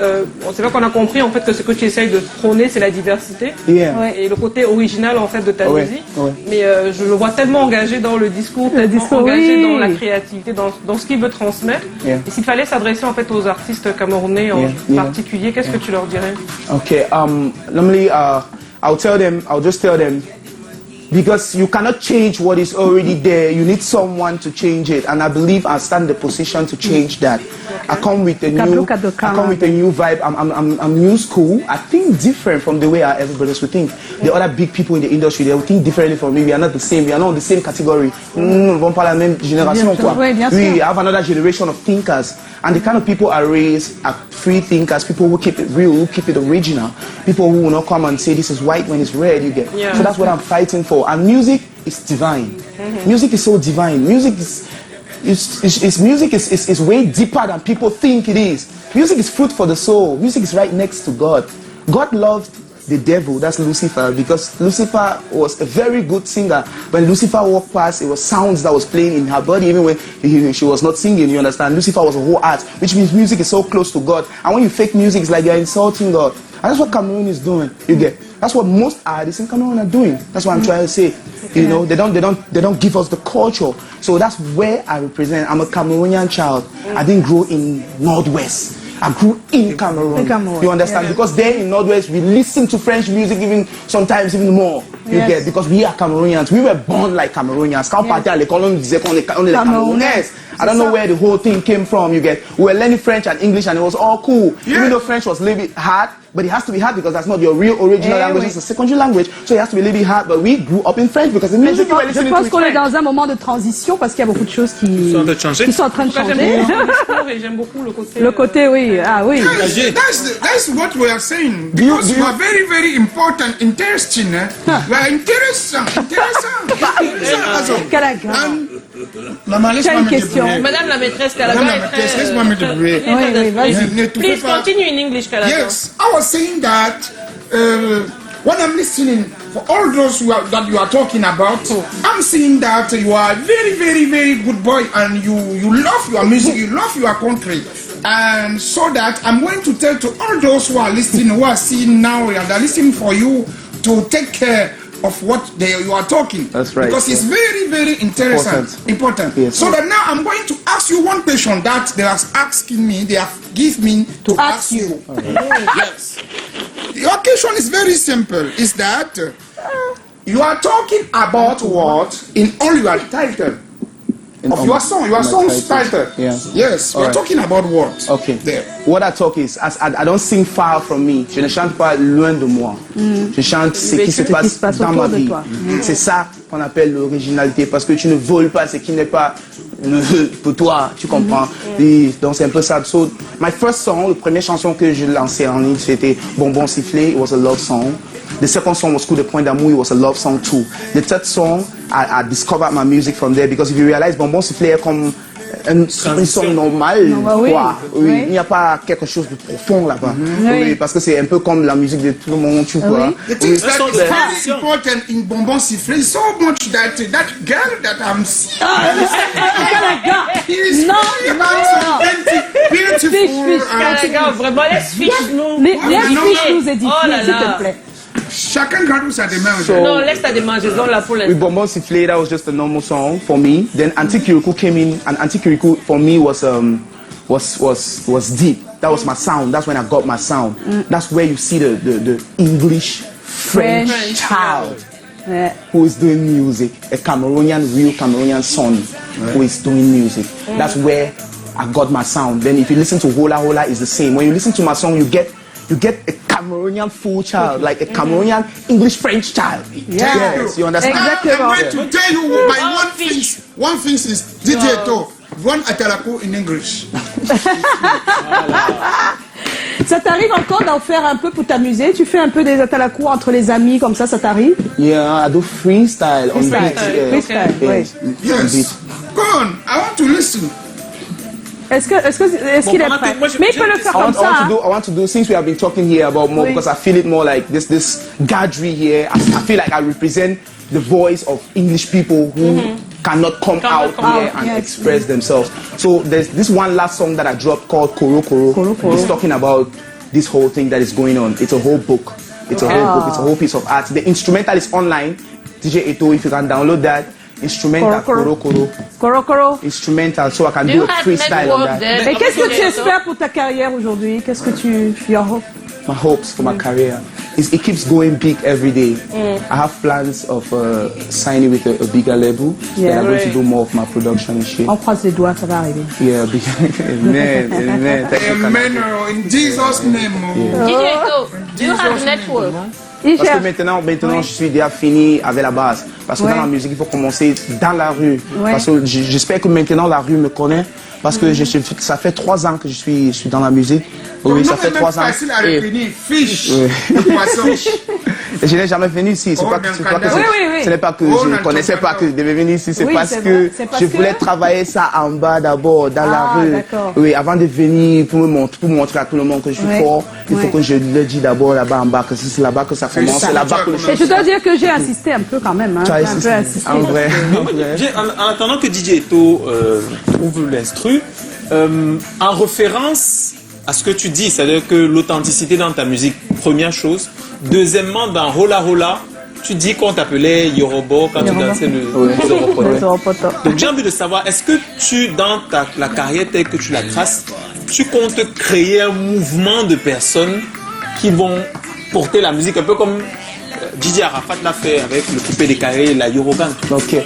c'est vrai qu'on a compris, en fait, que ce que tu essayes de prôner, c'est la diversité. Et le côté original, en fait, de ta musique. Mais je le vois tellement engagé dans le discours, engagé dans la créativité, dans ce qu'il veut transmettre. Et s'il fallait s'adresser, en fait, aux artistes camerounais en particulier, qu'est-ce que tu leur dirais? Okay, normally, I'll just tell them, because you cannot change what is already there. You need someone to change it, and I believe I stand in the position to change that. I come with a new vibe. I'm new school. I think different from the way everybody else would think. The other big people in the industry, they will think differently from me. We are not the same. We are not in the same category. Nous ne vont pas la même génération, quoi. We have another generation of thinkers, and the kind of people I raise are free thinkers. People who keep it real, who keep it original. People who will not come and say this is white when it's red. You get. So that's what I'm fighting for. And music is divine. Music is so divine. Music is way deeper than people think it is. Music is food for the soul. Music is right next to God. God loved the devil, that's Lucifer, because Lucifer was a very good singer. When Lucifer walked past, it was sounds that was playing in her body, even when she was not singing, you understand? Lucifer was a whole art, which means music is so close to God. And when you fake music, it's like you're insulting God. And that's what Cameroon is doing, you get. That's what most artists in Cameroon are doing. That's what I'm trying to say. You know, they don't give us the culture. So that's where I represent. I'm a Cameroonian child. I didn't grow in Northwest. I grew in Cameroon. You understand? Because there in Northwest, we listen to French music sometimes even more. You get, because we are Cameroonians. We were born like Cameroonians. Quand on partait à l'école, on disait qu'on est les Camerounais. I don't know where the whole thing came from, you get. We were learning French and English and it was all cool. Even though French was a little bit hard, but it has to be hard because that's not your real original language, it's a secondary language. So it has to be a little bit hard, but we grew up in French because the music we were listening to is French. Je pense qu'on est dans un moment de transition parce qu'il y a beaucoup de choses qui sont en train de changer. J'aime beaucoup le côté... Le côté, oui. Ah oui. That's what we are saying. Because you are very, very important, interesting. You are interesting. Tu as une question. Madame la maîtresse Calaga. Madame la maîtresse, laisse-moi me débrouiller. Oui, vas-y. Please continue in English, Calaga. Yes, I was saying that when I'm listening for all those that you are talking about, I'm seeing that you are a very, very, very good boy and you love your music, you love your country. And so that I'm going to tell to all those who are listening, who are seeing now, and are listening for you to take care of what you are talking. That's right. Because it's very, very interesting. Important. Yes. So that now I'm going to ask you one question that they are asking me, they have given me to ask you. Yes. Your question is very simple. Is that you are talking about what in all your title? of your song's title. Yeah. Yes, we're talking about what? Okay. There. What I talk is, I don't sing far from me. Je ne chante pas loin de moi. Je chante ce qui se passe dans ma vie. C'est ça qu'on appelle l'originalité, parce que tu ne voles pas ce qui n'est pas pour toi, tu comprends. Et donc c'est un peu ça. So, my first song, la première chanson que je lançais en ligne, c'était Bonbon Sifflé. It was a love song. The second song was Coup de Poing d'Amour. It was a love song too. The third song, I discovered my music from there, because if you realize, Bonbon Sifflé est comme un son normal, quoi. Oui. Il n'y a pas quelque chose de profond là-bas. Oui, parce que c'est un peu comme la musique de tout le monde, tu vois. The thing is that it's very important in Bonbon Sifflé so much that girl that I'm seeing, beautiful. Vraiment, laisse Fiche-nous. Laisse Fiche-nous édifier, s'il te plaît. Chacun garde sa démarche. Non, laisse ta démangeaison là pour les. With Bonbon Sifflé, that was just a normal song for me. Then Anti-Kirikou came in, and Anti-Kirikou for me was deep. That was my sound. That's when I got my sound. That's where you see the English French child who is doing music, a real Cameroonian son who is doing music. That's where I got my sound. Then if you listen to Hola Hola, it's the same. When you listen to my song, you get a Cameroonian full child, like a Cameroonian English-French child. Yes, you understand? I'm going to tell you by one thing is DJ To, one Atalakou in English. Ça t'arrive encore d'en faire un peu pour t'amuser? Tu fais un peu des atalakou entre les amis, comme ça t'arrive? Yeah, I do freestyle on beat. Freestyle, oui. Yes. Go on, I want to listen. Est-ce qu'il est prêt? Mais il peut le faire comme ça. I want to do, since we have been talking here about more, because I feel it more like this gadgery here. I feel like I represent the voice of English people who cannot come out here and express themselves. So there's this one last song that I dropped called Koro Koro. It's talking about this whole thing that is going on. It's a whole book. It's a whole book. It's a whole piece of art. The instrumental is online. DJ Eto, if you can download that. Instrumental, Koro Koro. Instrumental, so I can do a freestyle on that. Et qu'est-ce que tu espères pour ta carrière aujourd'hui? Qu'est-ce que your hope? My hopes for my career is it keeps going big every day. I have plans of signing with a bigger label. Yeah, I'm going to do more of my production and shit. On croise les doigts, ça va arriver. Yeah, amen, amen. Amen, in Jesus' name. DJ Eto, do you have network? Parce que maintenant, je suis déjà fini avec la base. Parce que dans la musique, il faut commencer dans la rue. Parce que j'espère que maintenant la rue me connaît. Parce que ça fait 3 ans que je suis dans la musique. Oui, ça fait 3 ans. Facile à retenir. Fiche. Je n'ai jamais venu ici. Ce n'est pas que je ne connaissais pas que je devais venir ici. C'est parce que je voulais travailler ça en bas d'abord, dans la rue. Oui, avant de venir pour montrer à tout le monde que je suis fort, il faut que je le dise d'abord là-bas en bas, que c'est là-bas que ça commence. C'est là-bas que le Et je dois dire que j'ai assisté un peu quand même. Tu as assisté en vrai. En attendant que DJ Eto ouvre l'instru, en référence à ce que tu dis, c'est-à-dire que l'authenticité dans ta musique, première chose. Deuxièmement, dans Hola Hola, tu dis qu'on t'appelait Yorobo quand tu dansais le Ropoto. Donc j'ai envie de savoir, est-ce que tu, dans la carrière telle que tu la traces, tu comptes créer un mouvement de personnes qui vont porter la musique un peu comme DJ Arafat l'a fait avec le coupé des carrés, la Yorogan. Ok.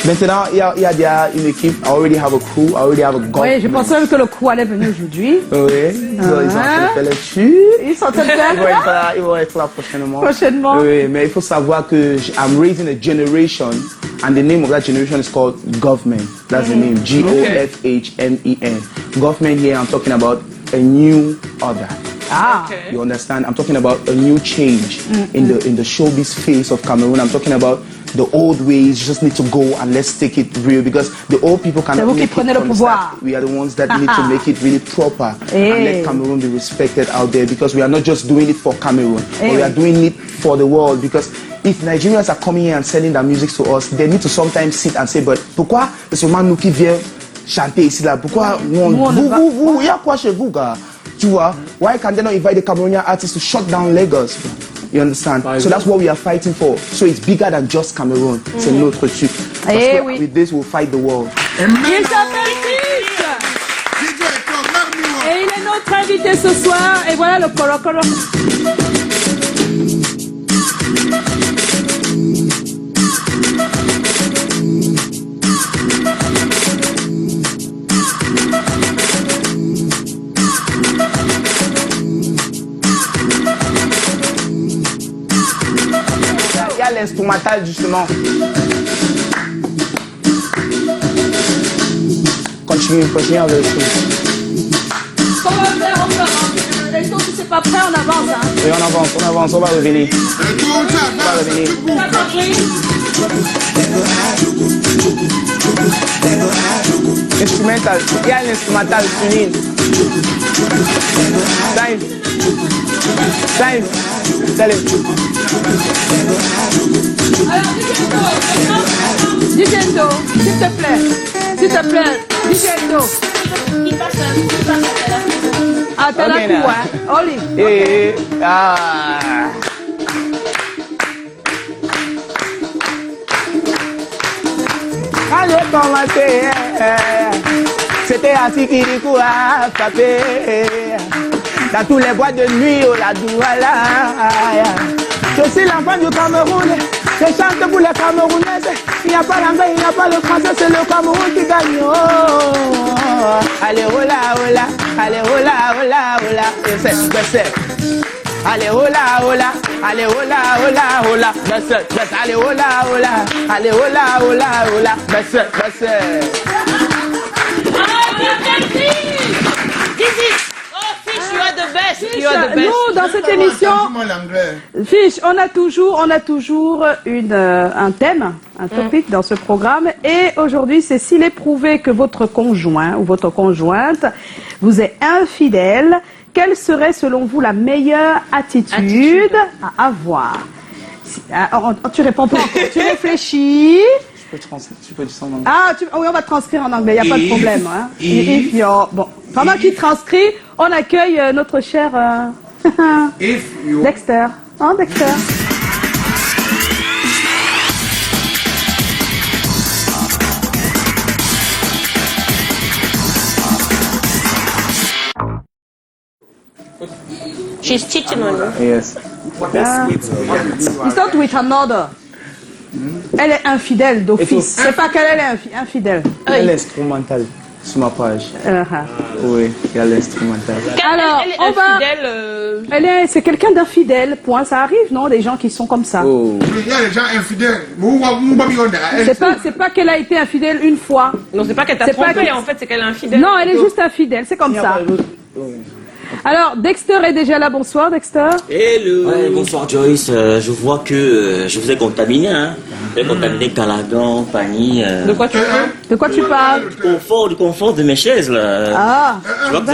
Maintenant, il y a déjà une équipe. I already have a crew. I already have a group. Oui, je pensais que le crew allait venir aujourd'hui. Oui. Ils sont en train de faire là-dessus. Ils sont en train de faire là. Ils vont être là prochainement. Oui, mais il faut savoir que I'm raising a generation, and the name of that generation is called Government. That's the name. G-O-F-H-M-E-N. Government here, I'm talking about a new order. You understand? I'm talking about a new change in the showbiz face of Cameroon. I'm talking about the old ways. You just need to go and let's take it real, because the old people cannot make it from that. We are the ones that need to make it really proper and let Cameroon be respected out there, because we are not just doing it for Cameroon, but we are doing it for the world. Because if Nigerians are coming here and selling their music to us, they need to sometimes sit and say, but pourquoi c'est seulement nous qui vient chanter ici là? Pourquoi vous, il y a quoi chez vous, gars? Tu vois? Why can't they not invite the Cameroonian artists to shut down Lagos? You understand? So that's what we are fighting for. So it's bigger than just Cameroon. C'est notre truc. With this, we'll fight the world. Il s'appelle Fiche. Et il est notre invité ce soir. Et voilà le Koro Koro. a l'instrumental justement. Continue avec le truc. On va faire encore. Et donc, si c'est pas prêt, on avance. Hein. Oui, on avance, on va revenir. On va revenir. Instrumental, il y a l'instrumental fini. Time. Allez. Alors, Digendo, s'il te plaît. Digendo. Ah, t'as la coup, hein. Oli. Quand j'ai commencé, c'était à Sikirikou à frapper. Dans tous les boîtes de nuit, oh la douala. Je suis l'enfant du Cameroun, je chante pour les Camerounais. Il n'y a pas l'anglais, il n'y a pas le français, c'est le Cameroun qui gagne. Oh. Allez, hola, allez, hola. Allez, hola, allez, hola, baisse, allez, hola, allez, hola, baisse. Nous, dans cette émission, Fiche, on a toujours un thème, un topic dans ce programme. Et aujourd'hui, c'est s'il est prouvé que votre conjoint ou votre conjointe vous est infidèle, quelle serait selon vous la meilleure attitude à avoir? Tu réponds pas encore, tu réfléchis. Tu peux dire ça en anglais. Oui, on va transcrire en anglais, il n'y a pas de problème. Hein. Bon, pendant qu'il transcrit, on accueille notre cher Dexter. Hein, Dexter? She's cheating on you. Yes. It's not with another. Elle est infidèle d'office. C'est pas qu'elle est infidèle. Il y a l'instrumental sur ma page. Oui, il y a l'instrumental. Alors, c'est quelqu'un d'infidèle, point. Ça arrive, non? Des gens qui sont comme ça. Il y a des gens infidèles. C'est pas qu'elle a été infidèle une fois. Non, c'est pas qu'elle t'a trompé, en fait, c'est qu'elle est infidèle. Non, elle est juste infidèle, c'est comme ça. Alors, Dexter est déjà là. Bonsoir, Dexter. Hello. Ouais, bonsoir, Joyce. Je vois que je vous ai contaminé, hein. Vous avez contaminé Callaghan, Pani. De quoi tu parles? De quoi tu parles? Du confort de mes chaises, là. Je vois que vous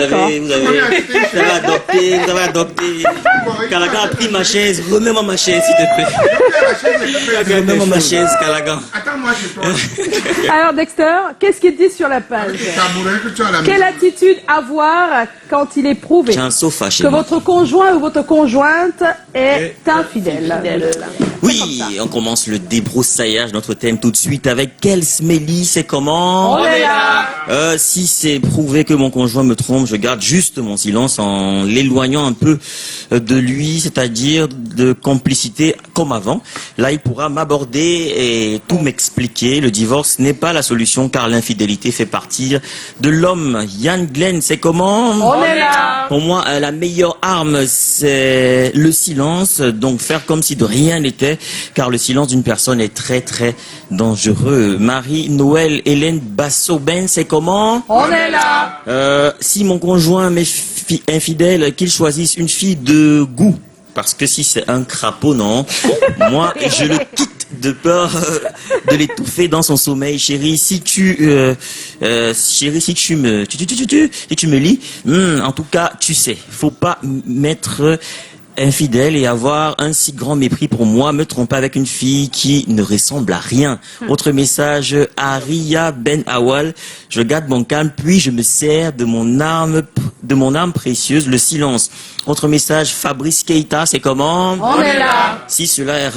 avez adopté. Callaghan a pris ma chaise. Remets-moi ma chaise, s'il te plaît. Remets-moi ma chaise, Callaghan. Attends-moi chez toi. Alors, Dexter, qu'est-ce qu'il dit sur la page? Quelle attitude avoir quand il est prouvé que votre conjoint ou votre conjointe est infidèle? Oui, on commence le débroussaillage, notre thème tout de suite avec quel smelly, c'est comment? On est là. Si c'est prouvé que mon conjoint me trompe, je garde juste mon silence en l'éloignant un peu de lui, c'est-à-dire de complicité comme avant. Là, il pourra m'aborder et tout m'expliquer. Le divorce n'est pas la solution car l'infidélité fait partie de l'homme. Yann Glenn, c'est comment? On est là. Pour moi, la meilleure arme, c'est le silence. Donc, faire comme si de rien n'était, car le silence d'une personne est très, très dangereux. Marie-Noël Hélène Basso-Ben, c'est comment? On est là. Si mon conjoint m'est infidèle, qu'il choisisse une fille de goût. Parce que si c'est un crapaud, non. Moi, je le quitte de peur de l'étouffer dans son sommeil. Chérie, si tu me lis, en tout cas, tu sais, faut pas m'être infidèle et avoir un si grand mépris pour moi, me tromper avec une fille qui ne ressemble à rien. Autre message, Aria Ben Awal, je garde mon calme, puis je me sers de mon arme précieuse, le silence. Autre message, Fabrice Keita, c'est comment? On est là. Si cela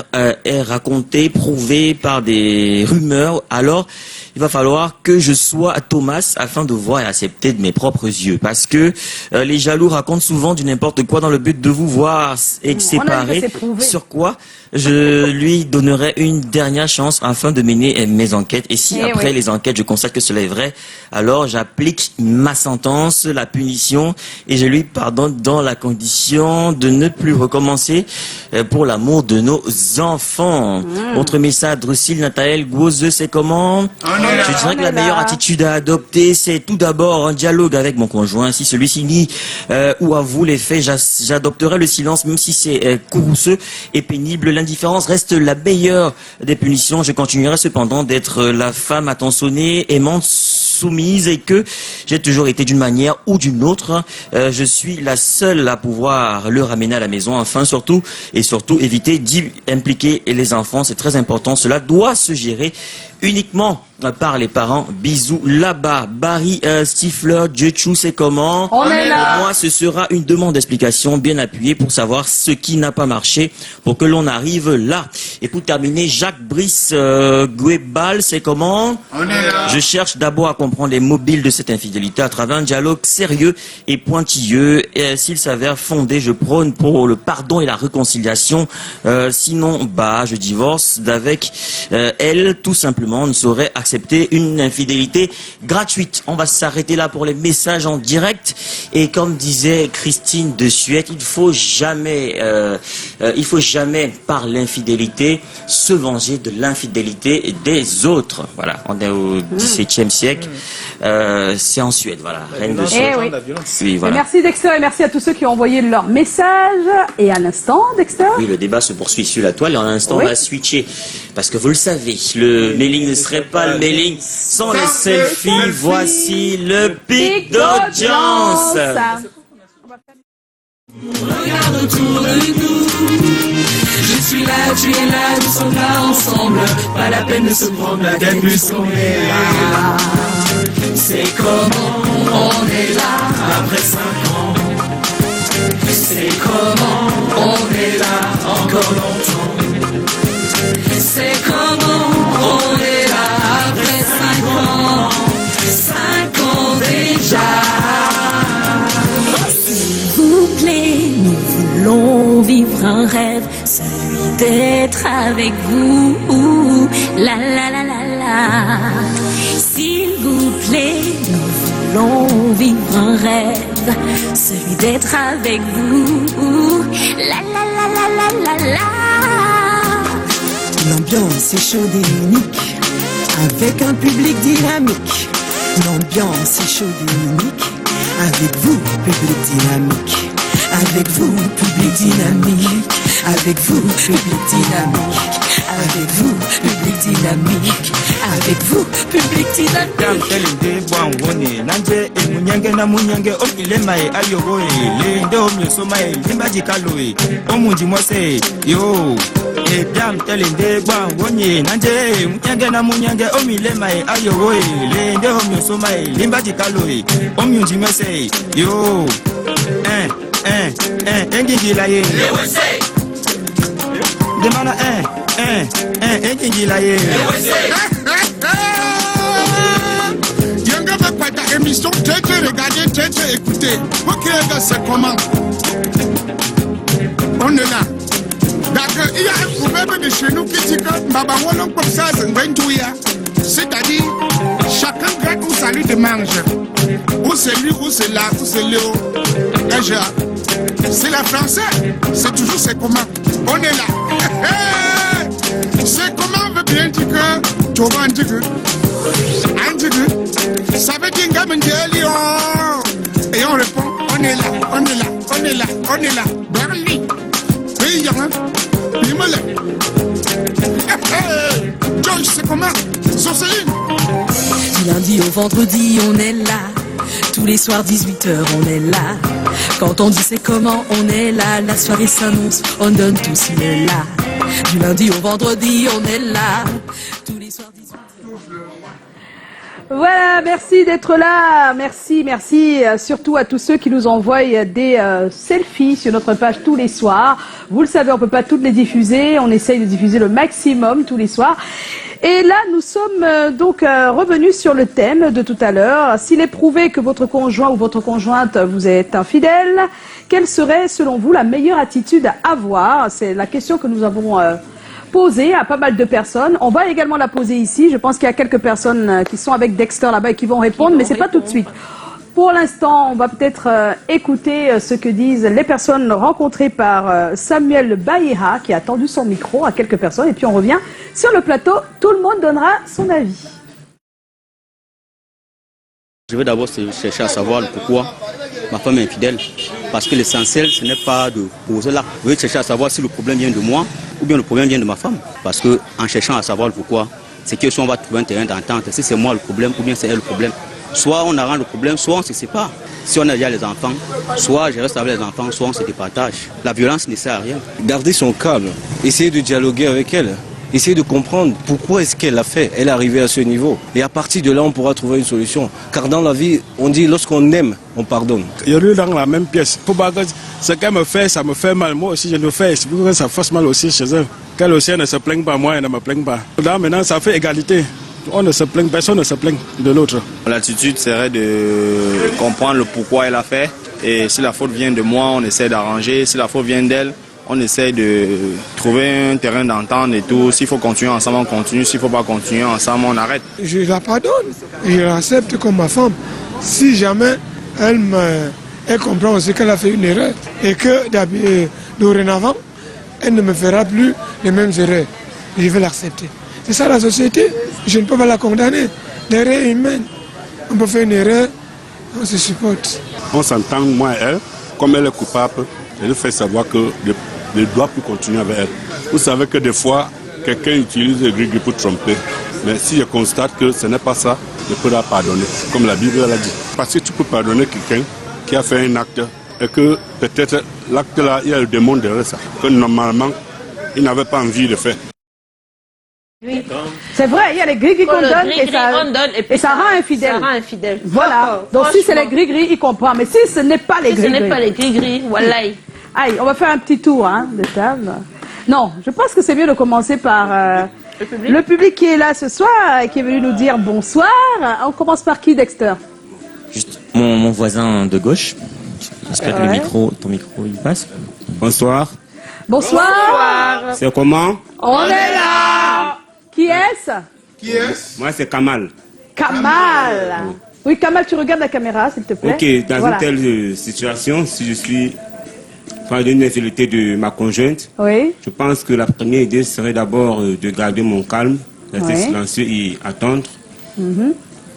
est raconté, prouvé par des rumeurs, alors il va falloir que je sois Thomas afin de voir et accepter de mes propres yeux. Parce que les jaloux racontent souvent du n'importe quoi dans le but de vous voir et séparés. Sur quoi je lui donnerai une dernière chance afin de mener mes enquêtes. Et si après les enquêtes, je constate que cela est vrai, alors j'applique ma sentence, la punition, et je lui pardonne dans la condition de ne plus recommencer pour l'amour de nos enfants. Autre message, Drusille Nathalie Gouze, c'est comment? Je dirais que la meilleure attitude à adopter, c'est tout d'abord un dialogue avec mon conjoint. Si celui-ci nie ou avoue les faits, j'adopterai le silence, même si c'est courrouceux et pénible. L'indifférence reste la meilleure des punitions. Je continuerai cependant d'être la femme attentionné, aimante, soumise, et que j'ai toujours été d'une manière ou d'une autre. Je suis la seule à pouvoir le ramener à la maison. Enfin, surtout éviter d'y impliquer les enfants. C'est très important. Cela doit se gérer uniquement par les parents. Bisous là-bas. Barry Stifler, Dieu-Chou, c'est comment? On est là. Pour moi, ce sera une demande d'explication bien appuyée pour savoir ce qui n'a pas marché pour que l'on arrive là. Et pour terminer, Jacques Brice Guébal, c'est comment? On est là. Je cherche d'abord à comprendre les mobiles de cette infidélité à travers un dialogue sérieux et pointilleux. Et s'il s'avère fondé, je prône pour le pardon et la réconciliation. Sinon, je divorce d'avec elle, tout simplement. On ne saurait accepter une infidélité gratuite. On va s'arrêter là pour les messages en direct. Et comme disait Christine de Suette, il faut jamais par l'infidélité se venger de l'infidélité des autres. Voilà, on est au XVIIe siècle. C'est en Suède, voilà, reine de Suède. Oui, voilà. Merci Dexter et merci à tous ceux qui ont envoyé leur message. Et à l'instant, Dexter. Oui, le débat se poursuit sur la toile et en un instant on va switcher. Parce que vous le savez, le mailing ne serait pas le mailing sans les selfies. Voici le pic d'audience. Regarde autour de nous. Je suis là, tu es là, nous sommes là ensemble. Pas la peine de se prendre la tête puisqu'on est là. C'est comment on est là après 5 ans. C'est comment on est là encore longtemps. C'est comment on est là après 5 ans. 5 ans déjà. S'il vous plaît, nous voulons vivre un rêve, celui d'être avec vous. La la la la la. S'il vous plaît, nous voulons vivre un rêve, celui d'être avec vous. La la la la la la la. L'ambiance est chaude et unique, avec un public dynamique. L'ambiance est chaude et unique, avec vous, public dynamique. Avec vous, public dynamique. Avec vous, public dynamique. Avec vous, public dynamique. Avec vous, public Émission, regardez, écoutez. Ok, c'est comment? On est là. D'accord, il y a un proverbe de chez nous qui dit que Baba Wolong comme ça, c'est-à-dire, chacun gratte où ça lui demande. Où c'est lui, où c'est là, où c'est Léo. Déjà, c'est la français. C'est toujours c'est comment. On est là. C'est comment veut bien dire que tu vas en dire que. Ça veut dire et on répond, on est là, on est là, on est là, on est là. Barli. Oui, il y a un. Il me lève. George, c'est comment? Sorceline. Du lundi au vendredi, on est là. Tous les soirs 18h, on est là. Quand on dit c'est comment, on est là. La soirée s'annonce, on donne tous le là. Du lundi au vendredi, on est là. Tous les soirs 18h. Voilà, merci d'être là. Merci surtout à tous ceux qui nous envoient des selfies sur notre page tous les soirs. Vous le savez, on peut pas toutes les diffuser. On essaye de diffuser le maximum tous les soirs. Et là, nous sommes donc revenus sur le thème de tout à l'heure. S'il est prouvé que votre conjoint ou votre conjointe vous est infidèle, quelle serait, selon vous, la meilleure attitude à avoir? C'est la question que nous avons posée à pas mal de personnes. On va également la poser ici. Je pense qu'il y a quelques personnes qui sont avec Dexter là-bas et qui vont répondre, mais c'est pas tout de suite. Pour l'instant, on va peut-être écouter ce que disent les personnes rencontrées par Samuel Baïra, qui a tendu son micro à quelques personnes, et puis on revient sur le plateau. Tout le monde donnera son avis. Je vais d'abord chercher à savoir pourquoi ma femme est infidèle. Parce que l'essentiel, ce n'est pas de poser là. Je vais chercher à savoir si le problème vient de moi ou bien le problème vient de ma femme. Parce que en cherchant à savoir le pourquoi, c'est que soit on va trouver un terrain d'entente, si c'est moi le problème ou bien c'est elle le problème. Soit on arrange le problème, soit on se sépare. Si on a déjà les enfants, soit je reste avec les enfants, soit on se départage. La violence ne sert à rien. Garder son calme, essayer de dialoguer avec elle, essayer de comprendre pourquoi est-ce qu'elle l'a fait, elle est arrivée à ce niveau. Et à partir de là, on pourra trouver une solution. Car dans la vie, on dit lorsqu'on aime, on pardonne. Il y a eu dans la même pièce. Faut pas que ce qu'elle me fait, ça me fait mal. Moi aussi, je le fais. C'est pour que ça fasse mal aussi chez elle. Qu'elle aussi ne se plaigne pas, moi, elle ne me plaigne pas. Là, maintenant, ça fait égalité. On ne se plaint, personne ne se plaint de l'autre. L'attitude serait de comprendre le pourquoi elle a fait. Et si la faute vient de moi, on essaie d'arranger. Si la faute vient d'elle, on essaie de trouver un terrain d'entente et tout. S'il faut continuer ensemble, on continue. S'il ne faut pas continuer ensemble, on arrête. Je la pardonne. Je l'accepte comme ma femme. Si jamais elle comprend aussi qu'elle a fait une erreur et que dorénavant, elle ne me fera plus les mêmes erreurs, je vais l'accepter. C'est ça la société. Je ne peux pas la condamner. L'erreur humaine. On peut faire une erreur, on se supporte. On s'entend, moi et elle, comme elle est coupable, je lui fais savoir que je ne dois plus continuer avec elle. Vous savez que des fois, quelqu'un utilise le gris pour tromper. Mais si je constate que ce n'est pas ça, je peux la pardonner, comme la Bible l'a dit. Parce que tu peux pardonner quelqu'un qui a fait un acte et que peut-être l'acte là, il y a le démon derrière ça, que normalement, il n'avait pas envie de faire. Oui. C'est vrai, il y a les gris-gris qu'on donne et ça rend infidèle. Ça rend infidèle. Voilà. Donc si c'est les gris-gris, il comprend. Mais si ce n'est pas les gris-gris. Ce n'est pas les gris-gris, voilà. Allez, on va faire un petit tour de table. Non, je pense que c'est mieux de commencer par le public qui est là ce soir et qui est venu nous dire bonsoir. On commence par qui, Dexter? Juste mon voisin de gauche. J'espère que ton micro, il passe. Bonsoir. Bonsoir. C'est comment? On est là. Qui est-ce? Moi, c'est Kamal. Kamal. Oui, Kamal, tu regardes la caméra, s'il te plaît. Ok, dans une telle situation, si je suis face à une infidélité de ma conjointe, je pense que la première idée serait d'abord de garder mon calme, rester silencieux et attendre.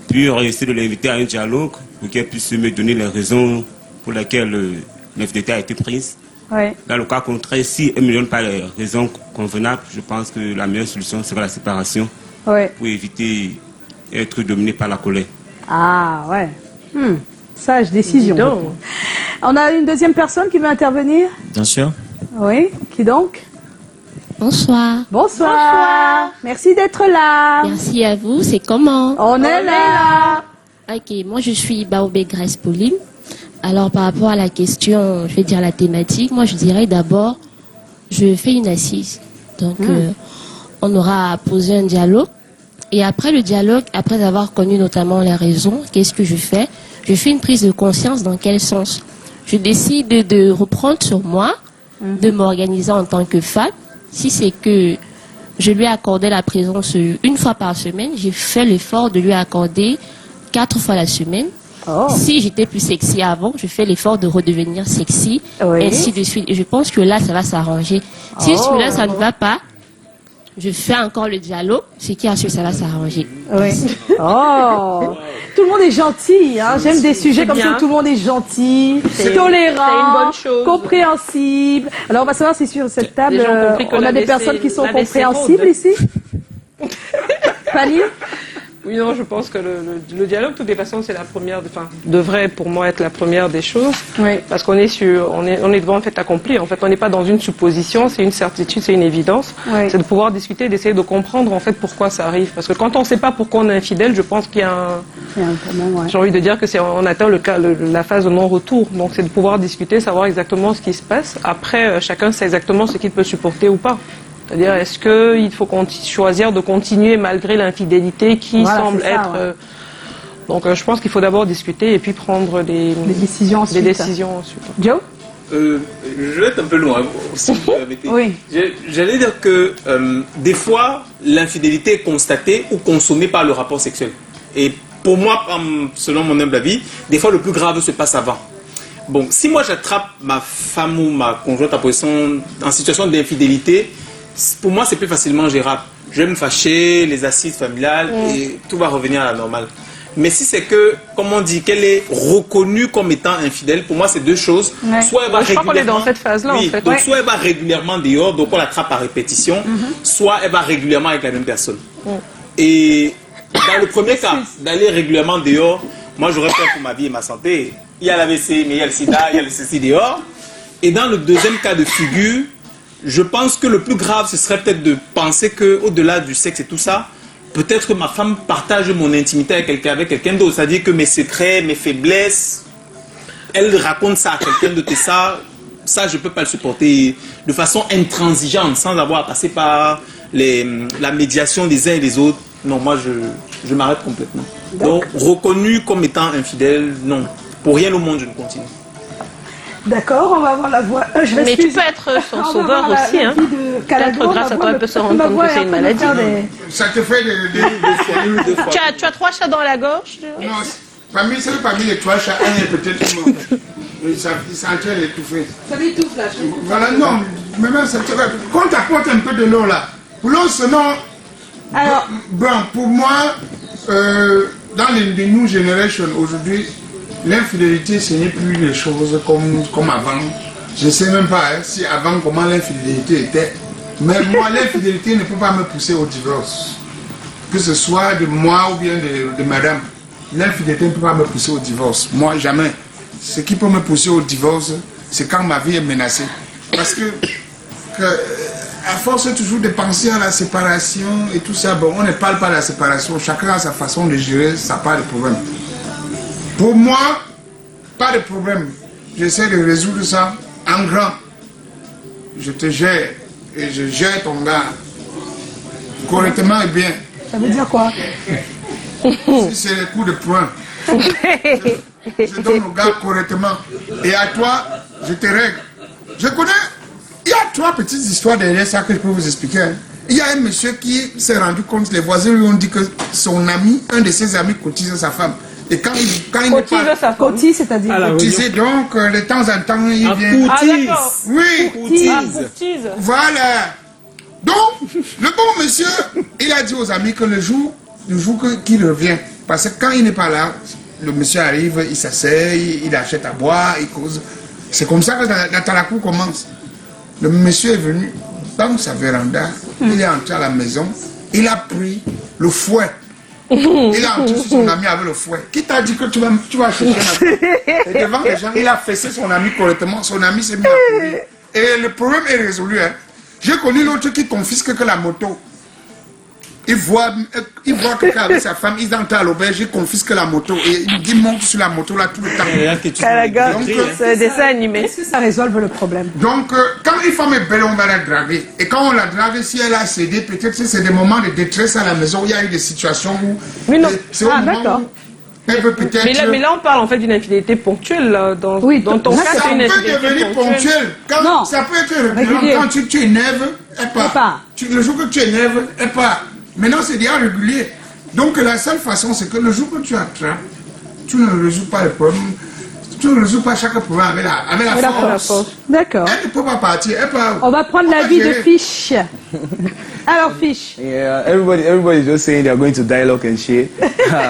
Puis essayer de l'inviter à un dialogue pour qu'elle puisse me donner les raisons pour lesquelles l'infidélité a été prise. Dans le cas contraire, si elle ne me donne pas les raisons convenables, je pense que la meilleure solution sera la séparation pour éviter d'être dominé par la colère. Ah ouais. Sage décision. On a une deuxième personne qui veut intervenir? Bien sûr. Oui, qui donc? Bonsoir. Bonsoir. Merci d'être là. Merci à vous. C'est comment? On est là. Ok, moi je suis Baobé Grace Pauline. Alors par rapport à la question, je vais dire la thématique, moi je dirais d'abord, je fais une assise. Donc on aura à poser un dialogue. Et après le dialogue, après avoir connu notamment les raisons, qu'est-ce que je fais? Je fais une prise de conscience dans quel sens? Je décide de reprendre sur moi, de m'organiser en tant que femme. Si c'est que je lui ai accordé la présence une fois par semaine, j'ai fait l'effort de lui accorder 4 fois la semaine. Si j'étais plus sexy avant, je fais l'effort de redevenir sexy, ainsi de suite. Et je pense que là, ça va s'arranger. Si celui-là, ça ne va pas, je fais encore le dialogue, ce qui assure que ça va s'arranger. Tout le monde est gentil, hein. J'aime des sujets comme ça où tout le monde est gentil, tolérant, compréhensible. Alors on va savoir si sur cette table, on a des personnes qui sont compréhensibles ici. Fanny? Oui, non, je pense que le dialogue, de toutes les façons, c'est la première, devrait pour moi être la première des choses. Parce qu'on est devant un fait accompli. En fait, on n'est pas dans une supposition, c'est une certitude, c'est une évidence. C'est de pouvoir discuter, d'essayer de comprendre en fait pourquoi ça arrive. Parce que quand on ne sait pas pourquoi on est infidèle, je pense qu'il y a un... J'ai envie de dire que on atteint la phase de non-retour. Donc c'est de pouvoir discuter, savoir exactement ce qui se passe. Après, chacun sait exactement ce qu'il peut supporter ou pas. C'est-à-dire, est-ce qu'il faut choisir de continuer malgré l'infidélité qui semble être... Donc, je pense qu'il faut d'abord discuter et puis prendre des décisions ensuite. Joe? Je vais être un peu loin, si vous permettez. Oui. J'allais dire que des fois, l'infidélité est constatée ou consommée par le rapport sexuel. Et pour moi, selon mon humble avis, des fois le plus grave se passe avant. Bon, si moi j'attrape ma femme ou ma conjointe en situation d'infidélité, pour moi c'est plus facilement gérable. Je vais me fâcher, les assises familiales et tout va revenir à la normale. Mais si c'est que, comme on dit, qu'elle est reconnue comme étant infidèle, pour moi c'est deux choses. Ouais. Soit elle va je crois qu'on est dans cette phase-là en fait. Donc soit elle va régulièrement dehors, donc on l'attrape par répétition, soit elle va régulièrement avec la même personne. Et dans le premier cas, d'aller régulièrement dehors, moi j'aurais peur pour ma vie et ma santé. Il y a l'AVC, mais il y a le sida, il y a le ceci dehors. Et dans le deuxième cas de figure, je pense que le plus grave, ce serait peut-être de penser qu'au-delà du sexe et tout ça, peut-être que ma femme partage mon intimité avec quelqu'un d'autre. C'est-à-dire que mes secrets, mes faiblesses, elle raconte ça à quelqu'un d'autre. Et ça, je ne peux pas le supporter de façon intransigeante, sans avoir à passer par la médiation des uns et des autres. Non, moi, je m'arrête complètement. Donc, reconnu comme étant infidèle, non. Pour rien au monde, je ne continue. D'accord, on va avoir la voix. Mais tu peux être son sauveur aussi. Hein. Peut-être grâce à toi, elle peut se rendre compte que c'est une maladie. Ça te fait des fois. Tu as 3 chats dans la gorge? Non, parmi les 3 chats, un est peut-être mort. Ça en train d'étouffer. Ça l'étouffe là. Voilà, non, mais même ça te fait. Quand tu apportes un peu de l'eau là, pour l'eau, sinon. Alors. Bon, pour moi, dans les New Generation aujourd'hui, l'infidélité, ce n'est plus les choses comme avant. Je ne sais même pas si avant comment l'infidélité était. Mais moi, l'infidélité ne peut pas me pousser au divorce. Que ce soit de moi ou bien de madame. L'infidélité ne peut pas me pousser au divorce. Moi, jamais. Ce qui peut me pousser au divorce, c'est quand ma vie est menacée. Parce que à force toujours de penser à la séparation et tout ça, bon, on ne parle pas de la séparation. Chacun a sa façon de gérer, ça n'a pas de problème. Pour moi, pas de problème. J'essaie de résoudre ça en grand. Je te gère et je gère ton gars correctement et bien. Ça veut dire quoi? Si c'est les coups de poing, je donne au gars correctement. Et à toi, je te règle. Je connais, il y a 3 petites histoires derrière ça que je peux vous expliquer. Hein. Il y a un monsieur qui s'est rendu compte, les voisins lui ont dit que son ami, un de ses amis cotise sa femme. Et quand il cotise, c'est-à-dire cotiser, donc de temps en temps il vient. Oui, coutise. Voilà. Donc, le bon monsieur, il a dit aux amis que le jour qu'il revient, parce que quand il n'est pas là, le monsieur arrive, il s'assied, il achète à boire, il cause. C'est comme ça que la Talakou commence. Le monsieur est venu dans sa véranda, il est entré à la maison, il a pris le fouet. Il a entré sur son ami avec le fouet. Qui t'a dit que tu vas chercher un femme? Et devant les gens, il a fessé son ami correctement. Son ami s'est mis à courir. Et le problème est résolu. Hein. J'ai connu l'autre qui confisque que la moto. Il voit quelqu'un avec sa femme, ils entrent à l'auberge, ils confisquent la moto. Et il monte sur la moto là tout le temps. C'est un dessin animé. Est-ce que ça résolve le problème? Donc, quand une femme est belle, on va la draguer. Et quand on la drague, si elle a cédé, peut-être que c'est des moments de détresse à la maison où il y a eu des situations où... Mais non. C'est au moment où elle veut peut-être... Mais là, on parle en fait d'une infidélité ponctuelle. Là, dans ton cas, c'est une infidélité ça peut devenir ponctuelle. Non. Ça peut être régulier. Quand tu énerves, elle part. Le jour que tu énerves, elle part. Maintenant, c'est déjà régulier. Donc, la seule façon, c'est que le jour que tu attrapes, tu ne résous pas le problème. Tu ne résous pas chaque problème avec la force. D'accord. Elle ne peut pas partir. On va prendre l'avis de Fish. Alors, Fish. Yeah, everybody's just saying they're going to dialogue and shit.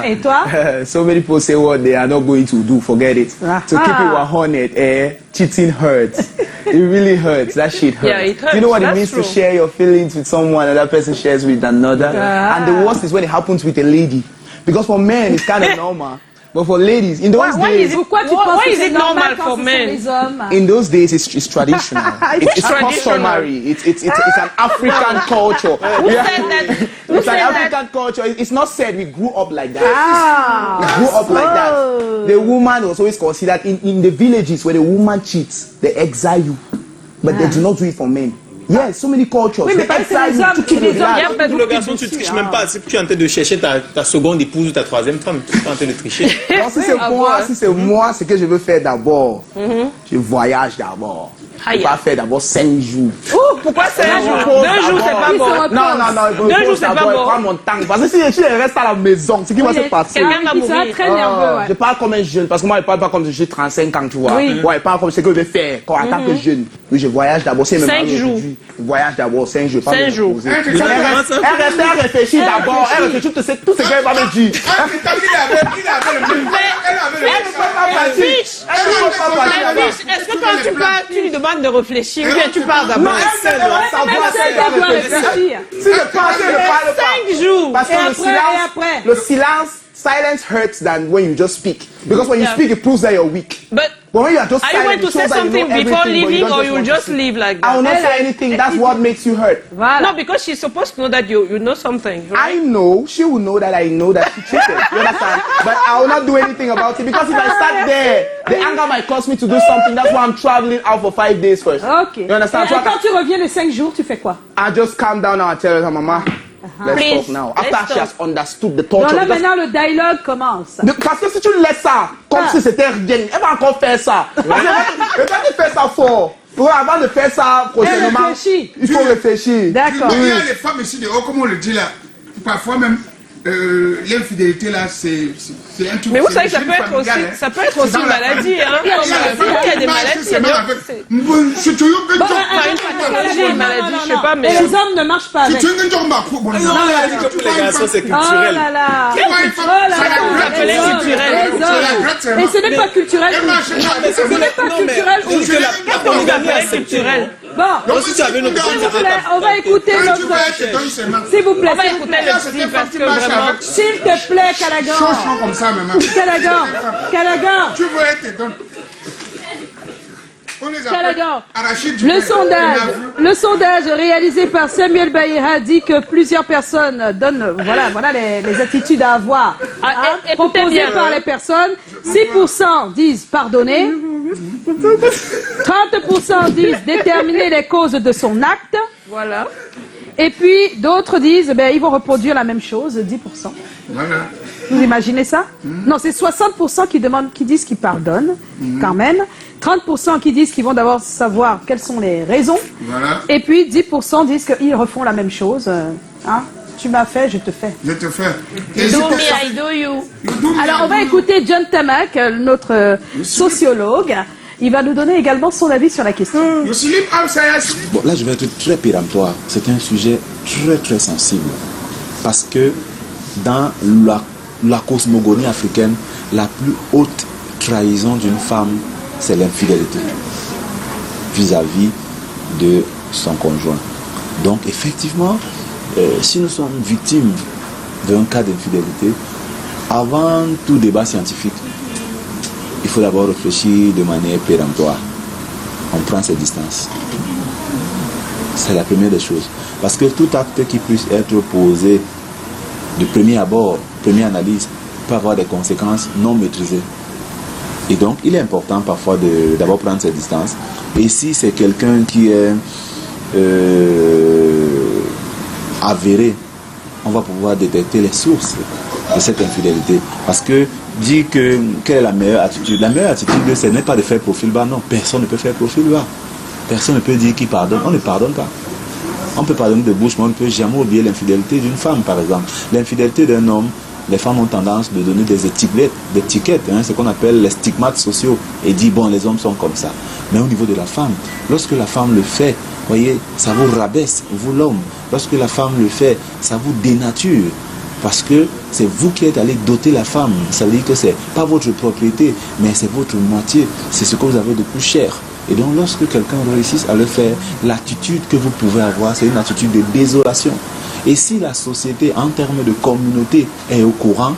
Et toi? So many people say what they are not going to do. Forget it. To keep it 100, cheating hurts. It really hurts. That shit hurts. Yeah, it hurts. Do you know what it means to share your feelings with someone and that person shares with another? And the worst is when it happens with a lady. Because for men, it's kind of normal. But for ladies, in those days... Why is it normal for men? In those days, it's traditional. It's customary. It's an African culture. Who said that? It's an African culture. It's not said we grew up like that. We grew up like that. The woman was always considered... In the villages where the woman cheats, they exile you. But they do not do it for men. Yeah, so many cultures. Oui, mais pas les hommes. Pour le garçon, tu ne triches même pas. Si tu es en train de chercher ta seconde épouse ou ta troisième femme, tu es en train de tricher. Non, si c'est moi, ce que je veux faire d'abord, je voyage d'abord. Je ne vais pas faire d'abord 5 jours. Pourquoi 5 jours? 2 jours, c'est pas bon. Non. 2 jours, c'est pas bon. Je prends mon temps. Parce que si je reste à la maison, ce qui va se passer. Quelqu'un va mourir. Très nerveux. Je parle comme un jeune, parce que moi, je ne parle pas comme j'ai 35 ans, tu vois. Ouais, je parle comme ce que je vais faire en tant que jeune. Oui, je voyage d'abord. 5 jours. Je voyage d'abord 5 jours. 5 jours. Elle réfléchit d'abord. Elle réfléchit tout ce qu'elle va me dire. Est-ce que quand tu parles, tu lui demandes de réfléchir ou bien tu parles d'abord? Si je parle, je ne parle pas. 5 jours. Parce que le silence, silence hurts than when you just speak. Because when you speak, it proves that you're weak. But when you are just are you going to say something before leaving or you'll just leave like that? I will not say anything. That's what makes you hurt. No, because she's supposed to know that you know something. Right? I know. She will know that I know that she cheated. You understand? But I will not do anything about it because if I start there, the anger might cause me to do something. That's why I'm traveling out for 5 days first. Okay. You understand? Et quand tu reviens les 5 jours, tu fais quoi? I just calm down and I tell her, Mama, let's talk now. After she has understood the torture. Donc là, maintenant, le dialogue commence. Parce que si tu laisses ça, comme si c'était rien, elle va encore faire ça. Et quand tu fais ça fort, avant de faire ça prochainement, il faut réfléchir. D'accord. Il y a les femmes ici dehors, comme on le dit là, parfois même, l'infidélité là, c'est un truc. Mais vous savez, ça peut être aussi une maladie. Hein. Il y a des maladies. C'est toujours une maladie, je sais pas, mais. Et les hommes ne marchent pas avec. Non, elle a dit que pour les garçons, c'est culturel. Oh là là. Et ce n'est pas culturel. Ce n'est pas culturel. Qu'est-ce qu'on vous appelle culturel? Bon, on va écouter notre... S'il vous plaît, on va écouter le style parce que vraiment... S'il te plaît, Callaghan. comme ça, maman. Callaghan. Tu veux être ton... Callaghan. Le sondage réalisé par Samuel Baïra dit que plusieurs personnes donnent, voilà les attitudes à avoir proposées par les personnes. 6% disent pardonner, 30% disent déterminer les causes de son acte. Voilà. Et puis d'autres disent, ils vont reproduire la même chose, 10%. Voilà. Vous imaginez ça? Non, c'est 60% qui disent qu'ils pardonnent, quand même. 30% qui disent qu'ils vont d'abord savoir quelles sont les raisons. Voilà. Et puis 10% disent qu'ils refont la même chose. Tu m'as fait, je te fais. Je te fais. Do me, I do you. Alors on va écouter John Tamak, notre sociologue. Il va nous donner également son avis sur la question. Bon, là je vais être très péremptoire. C'est un sujet très très sensible. Parce que dans la cosmogonie africaine, la plus haute trahison d'une femme, c'est l'infidélité vis-à-vis de son conjoint. Donc effectivement, si nous sommes victimes d'un cas d'infidélité, avant tout débat scientifique, il faut d'abord réfléchir de manière péremptoire. On prend ses distances. C'est la première des choses. Parce que tout acte qui puisse être posé de premier abord, première analyse, peut avoir des conséquences non maîtrisées. Et donc, il est important parfois d'abord prendre ses distances. Et si c'est quelqu'un qui est avéré, on va pouvoir détecter les sources de cette infidélité. Parce que dire quelle est la meilleure attitude? La meilleure attitude, ce n'est pas de faire profil bas. Non, personne ne peut faire profil bas. Personne ne peut dire qu'il pardonne. On ne pardonne pas. On peut pardonner de bouche, mais on ne peut jamais oublier l'infidélité d'une femme, par exemple. L'infidélité d'un homme, les femmes ont tendance de donner des étiquettes, ce qu'on appelle les stigmates sociaux, et dire, bon, les hommes sont comme ça. Mais au niveau de la femme, lorsque la femme le fait, voyez, ça vous rabaisse, vous l'homme. Lorsque la femme le fait, ça vous dénature. Parce que c'est vous qui êtes allé doter la femme. Ça veut dire que c'est pas votre propriété, mais c'est votre moitié. C'est ce que vous avez de plus cher. Et donc lorsque quelqu'un réussit à le faire, l'attitude que vous pouvez avoir, c'est une attitude de désolation. Et si la société, en termes de communauté, est au courant,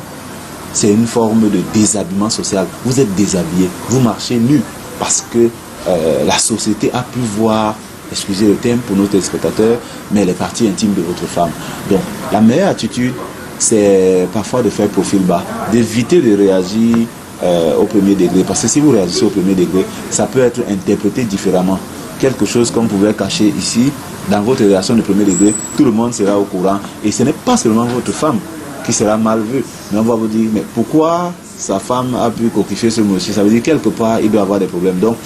c'est une forme de déshabillement social. Vous êtes déshabillé, vous marchez nu, parce que la société a pu voir, excusez le terme pour nos téléspectateurs, mais les parties intimes de votre femme. Donc la meilleure attitude, c'est parfois de faire profil bas, d'éviter de réagir au premier degré. Parce que si vous réagissez au premier degré, ça peut être interprété différemment. Quelque chose qu'on pouvait cacher ici dans votre relation de premier degré, tout le monde sera au courant. Et ce n'est pas seulement votre femme qui sera mal vue. Mais on va vous dire, mais pourquoi sa femme a pu coquifier ce monsieur? Ça veut dire quelque part, il doit avoir des problèmes. Donc,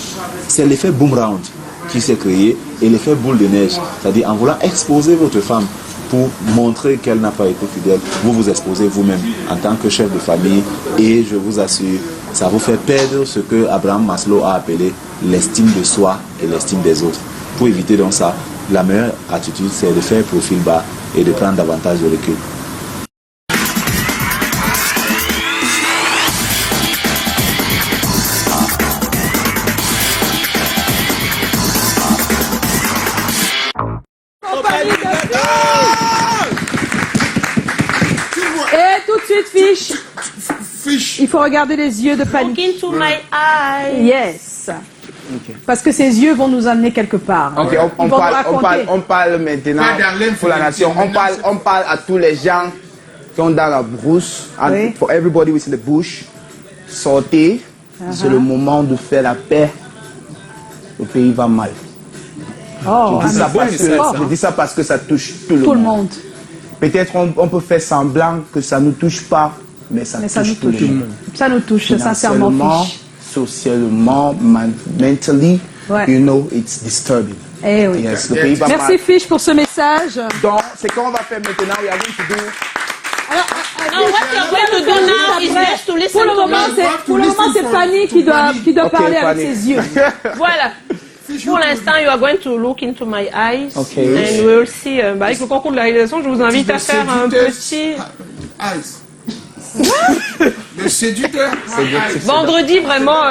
c'est l'effet boomerang qui s'est créé et l'effet boule de neige. C'est-à-dire, en voulant exposer votre femme pour montrer qu'elle n'a pas été fidèle, vous vous exposez vous-même en tant que chef de famille. Et je vous assure, ça vous fait perdre ce que Abraham Maslow a appelé l'estime de soi et l'estime des autres. Pour éviter donc ça, la meilleure attitude, c'est de faire profil bas et de prendre davantage de recul. Et tout de suite, Fish. Il faut regarder les yeux de Panique. Look into my eyes. Yes. Okay. Parce que ces yeux vont nous amener quelque part. Ok, on parle maintenant pour la nation. On parle à tous les gens qui sont dans la brousse. Oui. For everybody who's in the bush, sortez. C'est le moment de faire la paix. Le pays va mal. Oh, je dis ça parce que ça touche tout le monde. Peut-être on peut faire semblant que ça ne nous touche pas, mais ça touche tout le monde. Ça nous touche, sincèrement. Socialement, mentally, you know, it's disturbing. Eh oui. Yes, le pays va Merci mal. Fish pour ce message. Donc, c'est qu'on va faire maintenant. We are going to do. Pour le moment, c'est Fanny qui doit parler avec ses yeux. Voilà. Pour l'instant, you are going to look into my eyes and we will see. Avec le concours de la réalisation, je vous invite à faire un petit... Le séducteur. Vendredi, vraiment,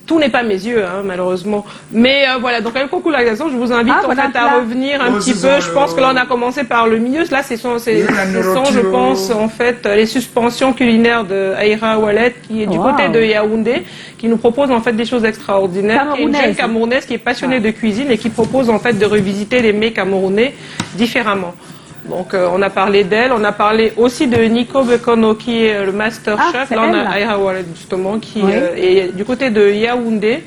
tout n'est pas mes yeux, hein, malheureusement. Mais voilà, donc avec le concours de la réalisation, je vous invite en fait à revenir un petit peu. Je pense que là, on a commencé par le milieu. Là, ce sont, je pense, en fait, les suspensions culinaires de Aïra Wallet, qui est du côté de Yaoundé, qui nous propose en fait des choses extraordinaires. Qui est une jeune Camerounaise qui est passionnée de cuisine et qui propose en fait de revisiter les mets camerounais différemment. Donc on a parlé d'elle, on a parlé aussi de Nico Bekono qui est le master chef. Là on a Aïra Wallet justement qui est du côté de Yaoundé.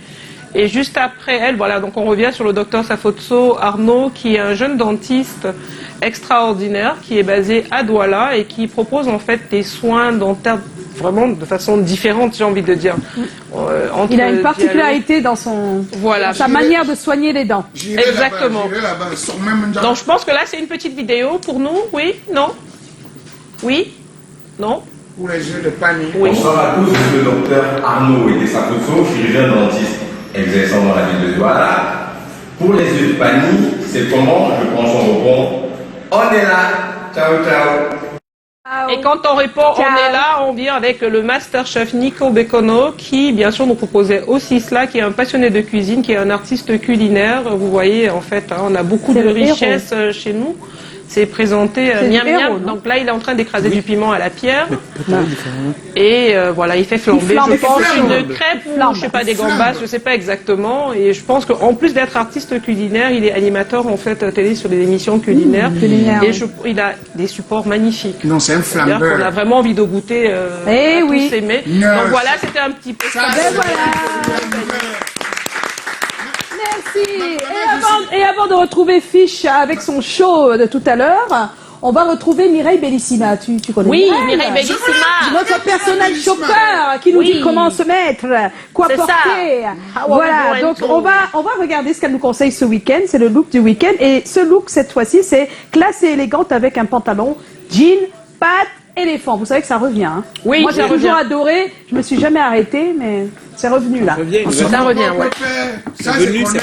Et juste après elle, voilà, donc on revient sur le docteur Safotso Arnaud qui est un jeune dentiste extraordinaire qui est basé à Douala et qui propose en fait des soins dentaires vraiment de façon différente, j'ai envie de dire. Il a une particularité dans sa manière de soigner les dents. Exactement. Donc je pense que là c'est une petite vidéo pour nous. Oui? Non? Oui? Non? Pour les yeux de Panique. Oui. Bonsoir à tous, je suis le docteur Arnaud Edessakotso, chirurgien dentiste exerçant dans la ville de Douala. Pour les yeux de Panique, c'est comment je prends son rebond. On est là. Ciao, ciao. Et quand on répond on est là, on vient avec le master chef Nico Bekono qui bien sûr nous proposait aussi cela, qui est un passionné de cuisine, qui est un artiste culinaire. Vous voyez en fait, on a beaucoup de richesses chez nous. C'est présenté miam miam. Donc là il est en train d'écraser du piment à la pierre. Et voilà, il fait flamber. Je pense une crêpe ou je sais pas des gambas, je sais pas exactement. Et je pense qu'en plus d'être artiste culinaire, il est animateur en fait télé sur des émissions culinaires. Et il a des supports magnifiques. Non, c'est un flambeur. On a vraiment envie de goûter tous ces mets. Donc voilà, c'était un petit peu ça. Merci. Et avant de retrouver Fish avec son show de tout à l'heure, on va retrouver Mireille Bellissima. Tu connais Mireille Bellissima. Notre personnage chauffeur qui nous dit comment se mettre, quoi porter. Voilà, donc on va regarder ce qu'elle nous conseille ce week-end. C'est le look du week-end. Et ce look, cette fois-ci, c'est classe et élégante avec un pantalon, jean, pattes, éléphant. Vous savez que ça revient. Hein. Oui, moi j'ai toujours adoré. Je me suis jamais arrêtée, mais c'est revenu là. Ça revient, ouais. Ça, c'est revenu, c'est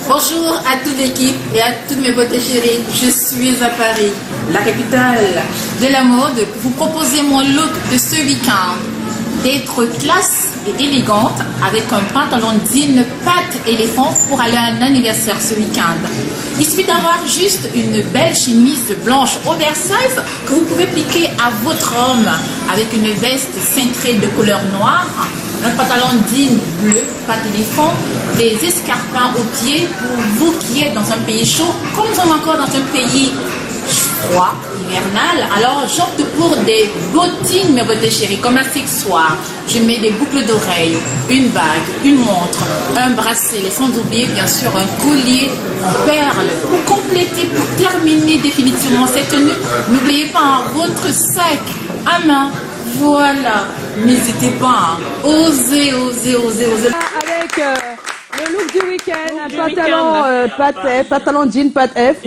Bonjour à toute l'équipe et à toutes mes beautés chéries. Je suis à Paris, la capitale de la mode, pour vous proposer mon look de ce week-end. D'être classe et élégante avec un pantalon jean patte éléphant pour aller à un anniversaire ce week-end. Il suffit d'avoir juste une belle chemise blanche oversize que vous pouvez piquer à votre homme avec une veste cintrée de couleur noire, un pantalon jean bleu patte éléphant, des escarpins aux pieds pour vous qui êtes dans un pays chaud, comme nous sommes encore dans un pays froid, hivernal, alors j'opte pour des bottines, mes beautés chéries, comme accessoire. Je mets des boucles d'oreilles, une bague, une montre, un bracelet, sans oublier bien sûr un collier en perles. Pour compléter, pour terminer définitivement cette tenue, n'oubliez pas votre sac à main. Voilà, n'hésitez pas, osez. Avec le look du week-end, un pantalon jean, pas F.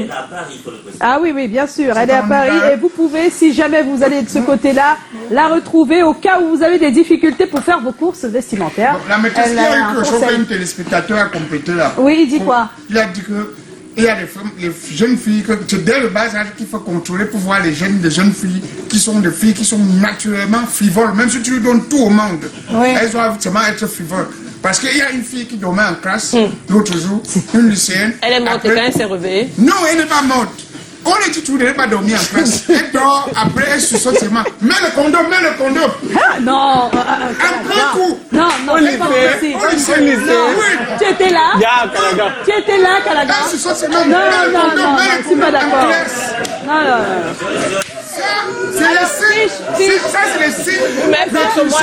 Ah oui, bien sûr, elle est à Paris et vous pouvez, si jamais vous allez de ce côté-là, la retrouver au cas où vous avez des difficultés pour faire vos courses vestimentaires. Bon, la maîtresse, il y a eu quelque chose qu'un téléspectateur a complété là. Oui, il dit quoi? Il a dit que il y a des femmes, les jeunes filles, que c'est dès le bas âge qu'il faut contrôler pour voir les jeunes filles qui sont des filles qui sont naturellement frivoles. Même si tu lui donnes tout au monde, elles doivent seulement être frivoles. Parce qu'il y a une fille qui dormait en classe l'autre jour, une lycéenne. Elle est morte quand elle s'est réveillée. Non, elle n'est pas morte. On est dit tu n'avais pas dormi en classe. Elle dort, après elle se saute seulement. Mets le condom. Ah, non. Un coup. Non, c'est pas possible. Tu étais là? Tu étais là, Kalaga? Elle se saute seulement. Non, je suis pas d'accord. Non. C'est le signe. Ça, c'est le signe. Mais force-moi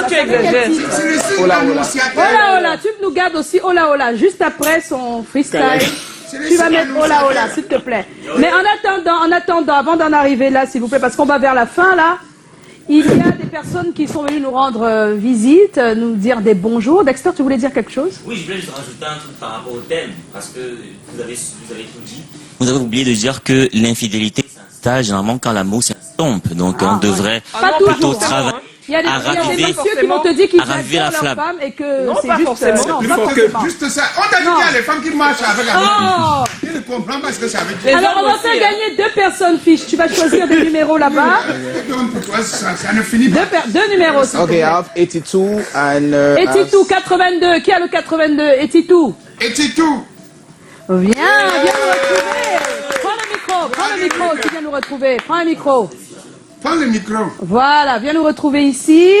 tu exagères. C'est le signe d'annonciateur. Oh là, tu nous gardes aussi oh là, juste après son freestyle. Tu vas mettre oh là, s'il te plaît. Mais en attendant, avant d'en arriver là, s'il vous plaît, parce qu'on va vers la fin là, il y a des personnes qui sont venues nous rendre visite, nous dire des bonjours. Dexter, tu voulais dire quelque chose? Oui, je voulais juste rajouter un truc par rapport au thème, parce que vous avez tout dit. Vous avez oublié de dire que l'infidélité s'installe généralement quand l'amour s'estompe. Donc on devrait plutôt travailler. Il y a des messieurs qui vont te dire qu'ils adorent leur femme et que c'est juste... Juste ça. On t'a dit qu'il y a les femmes qui marchent avec la femme. Tu ne comprends pas ce que ça veut dire. Alors on va faire gagner 2 personnes, Fiche. Tu vas choisir des numéros là-bas. Pour toi, ça ne finit pas. 2 numéros. Ok, I have 82 and... Etitou, 82. Qui a le 82? Etitou. Viens nous retrouver. Prends le micro, tu viens nous retrouver. Prends un micro. Prends le micro. Voilà, viens nous retrouver ici.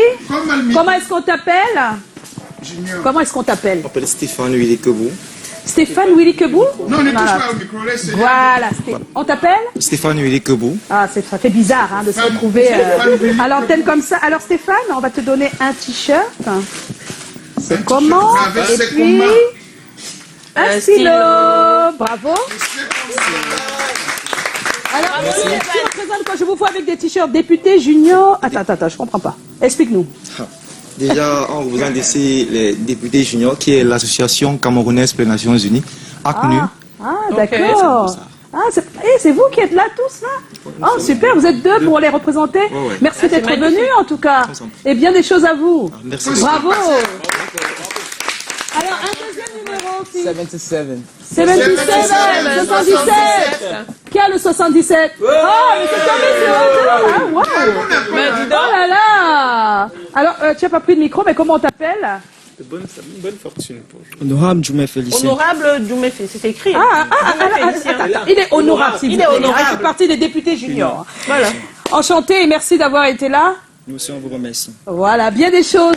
Comment est-ce qu'on t'appelle? Junior. Comment est-ce qu'on t'appelle? On m'appelle Stéphane Willy Kebou. Stéphane Willy Kebou? Non, ne touche pas au micro. Voilà, on t'appelle? Stéphane Willy Kebou. Ah, ça fait bizarre de se retrouver à l'antenne comme ça. Alors Stéphane, on va te donner un t-shirt. C'est comment? Et puis un stylo. Bravo. Alors, tu représentes quand je vous vois avec des t-shirts députés, juniors. Attends, je comprends pas. Explique-nous. Déjà, on représente ici les députés juniors, qui est l'association camerounaise pour les Nations Unies, ACNU. D'accord. C'est vous qui êtes là tous là? Oh, super, vous êtes 2 pour les représenter. Merci d'être venus en tout cas. Et bien des choses à vous. Merci. Bravo. Alors, un deuxième numéro aussi. 77. 77. Qui a le 77? Oh, mais c'est tombé sur eux. Wow. Oh là là. Alors, tu n'as pas pris de micro, mais comment on t'appelle? Bonne fortune. Honorable Djoumé Félicien. Honorable Djoumé Félicien, c'est écrit. Attends. Il est honorable, s'il vous plaît. Il fait partie des députés juniors. Voilà. Enchanté et merci d'avoir été là. Nous aussi, on vous remercie. Voilà, bien des choses.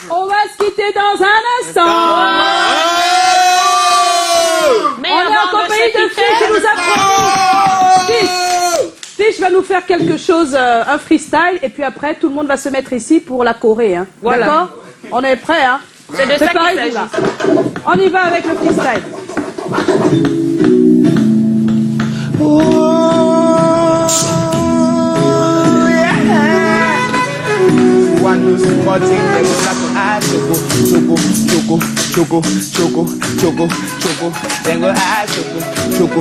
On va se quitter dans un instant. Mais on est en compagnie de Fiche qui nous apprend. Fiche va nous faire quelque chose, un freestyle, et puis après tout le monde va se mettre ici pour la Corée. Hein. Voilà. D'accord? On est prêts, hein? C'est de ça qu'il s'agit. On y va avec le freestyle. One small thing that we have to add choco. Then go add choco.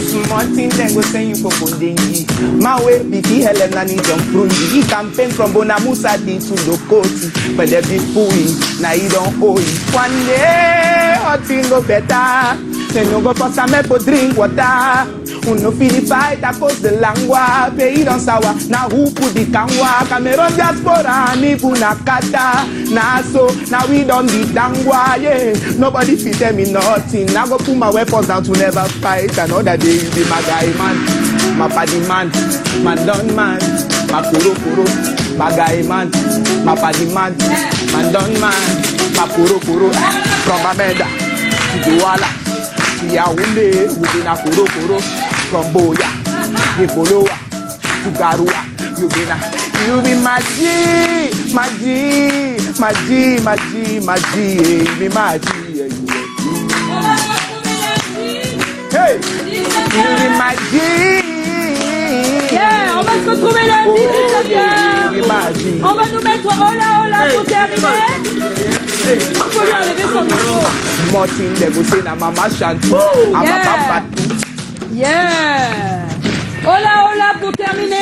Small thing then go send you for Bondingi. My way BT Helen and John Frundi. He campaign from Bonamusa D to Dokoti. But they be fooling, now you don't owe it. One day, hot thing go better. Then you go for some for drink water. Uno feel the fight a cause the langua. Pay on sour. Now who put the kangwa? Cameroon diaspora and even Nakata. Now so, now we don't be tangwa, yeah. Nobody fit tell me nothing. Now go put my weapons down to never fight. Another day you be my guy man. My body man. My done man. ma koro koro, ma guy man, ma paddy man, ma don man, ma koro koro, from Bamenda to Douala, to Yaoundé, we na koro koro, from Boya, to Boloa, to Garua, you be my G, my G, my G, my G, my G, me my G. Hey, you be my G. Yeah, on va se retrouver lundi, Christopher. On va nous mettre hola hola pour terminer. On peut lui enlever son micro. Martin, they go say na mama shanty. Yeah. Hola hola pour terminer.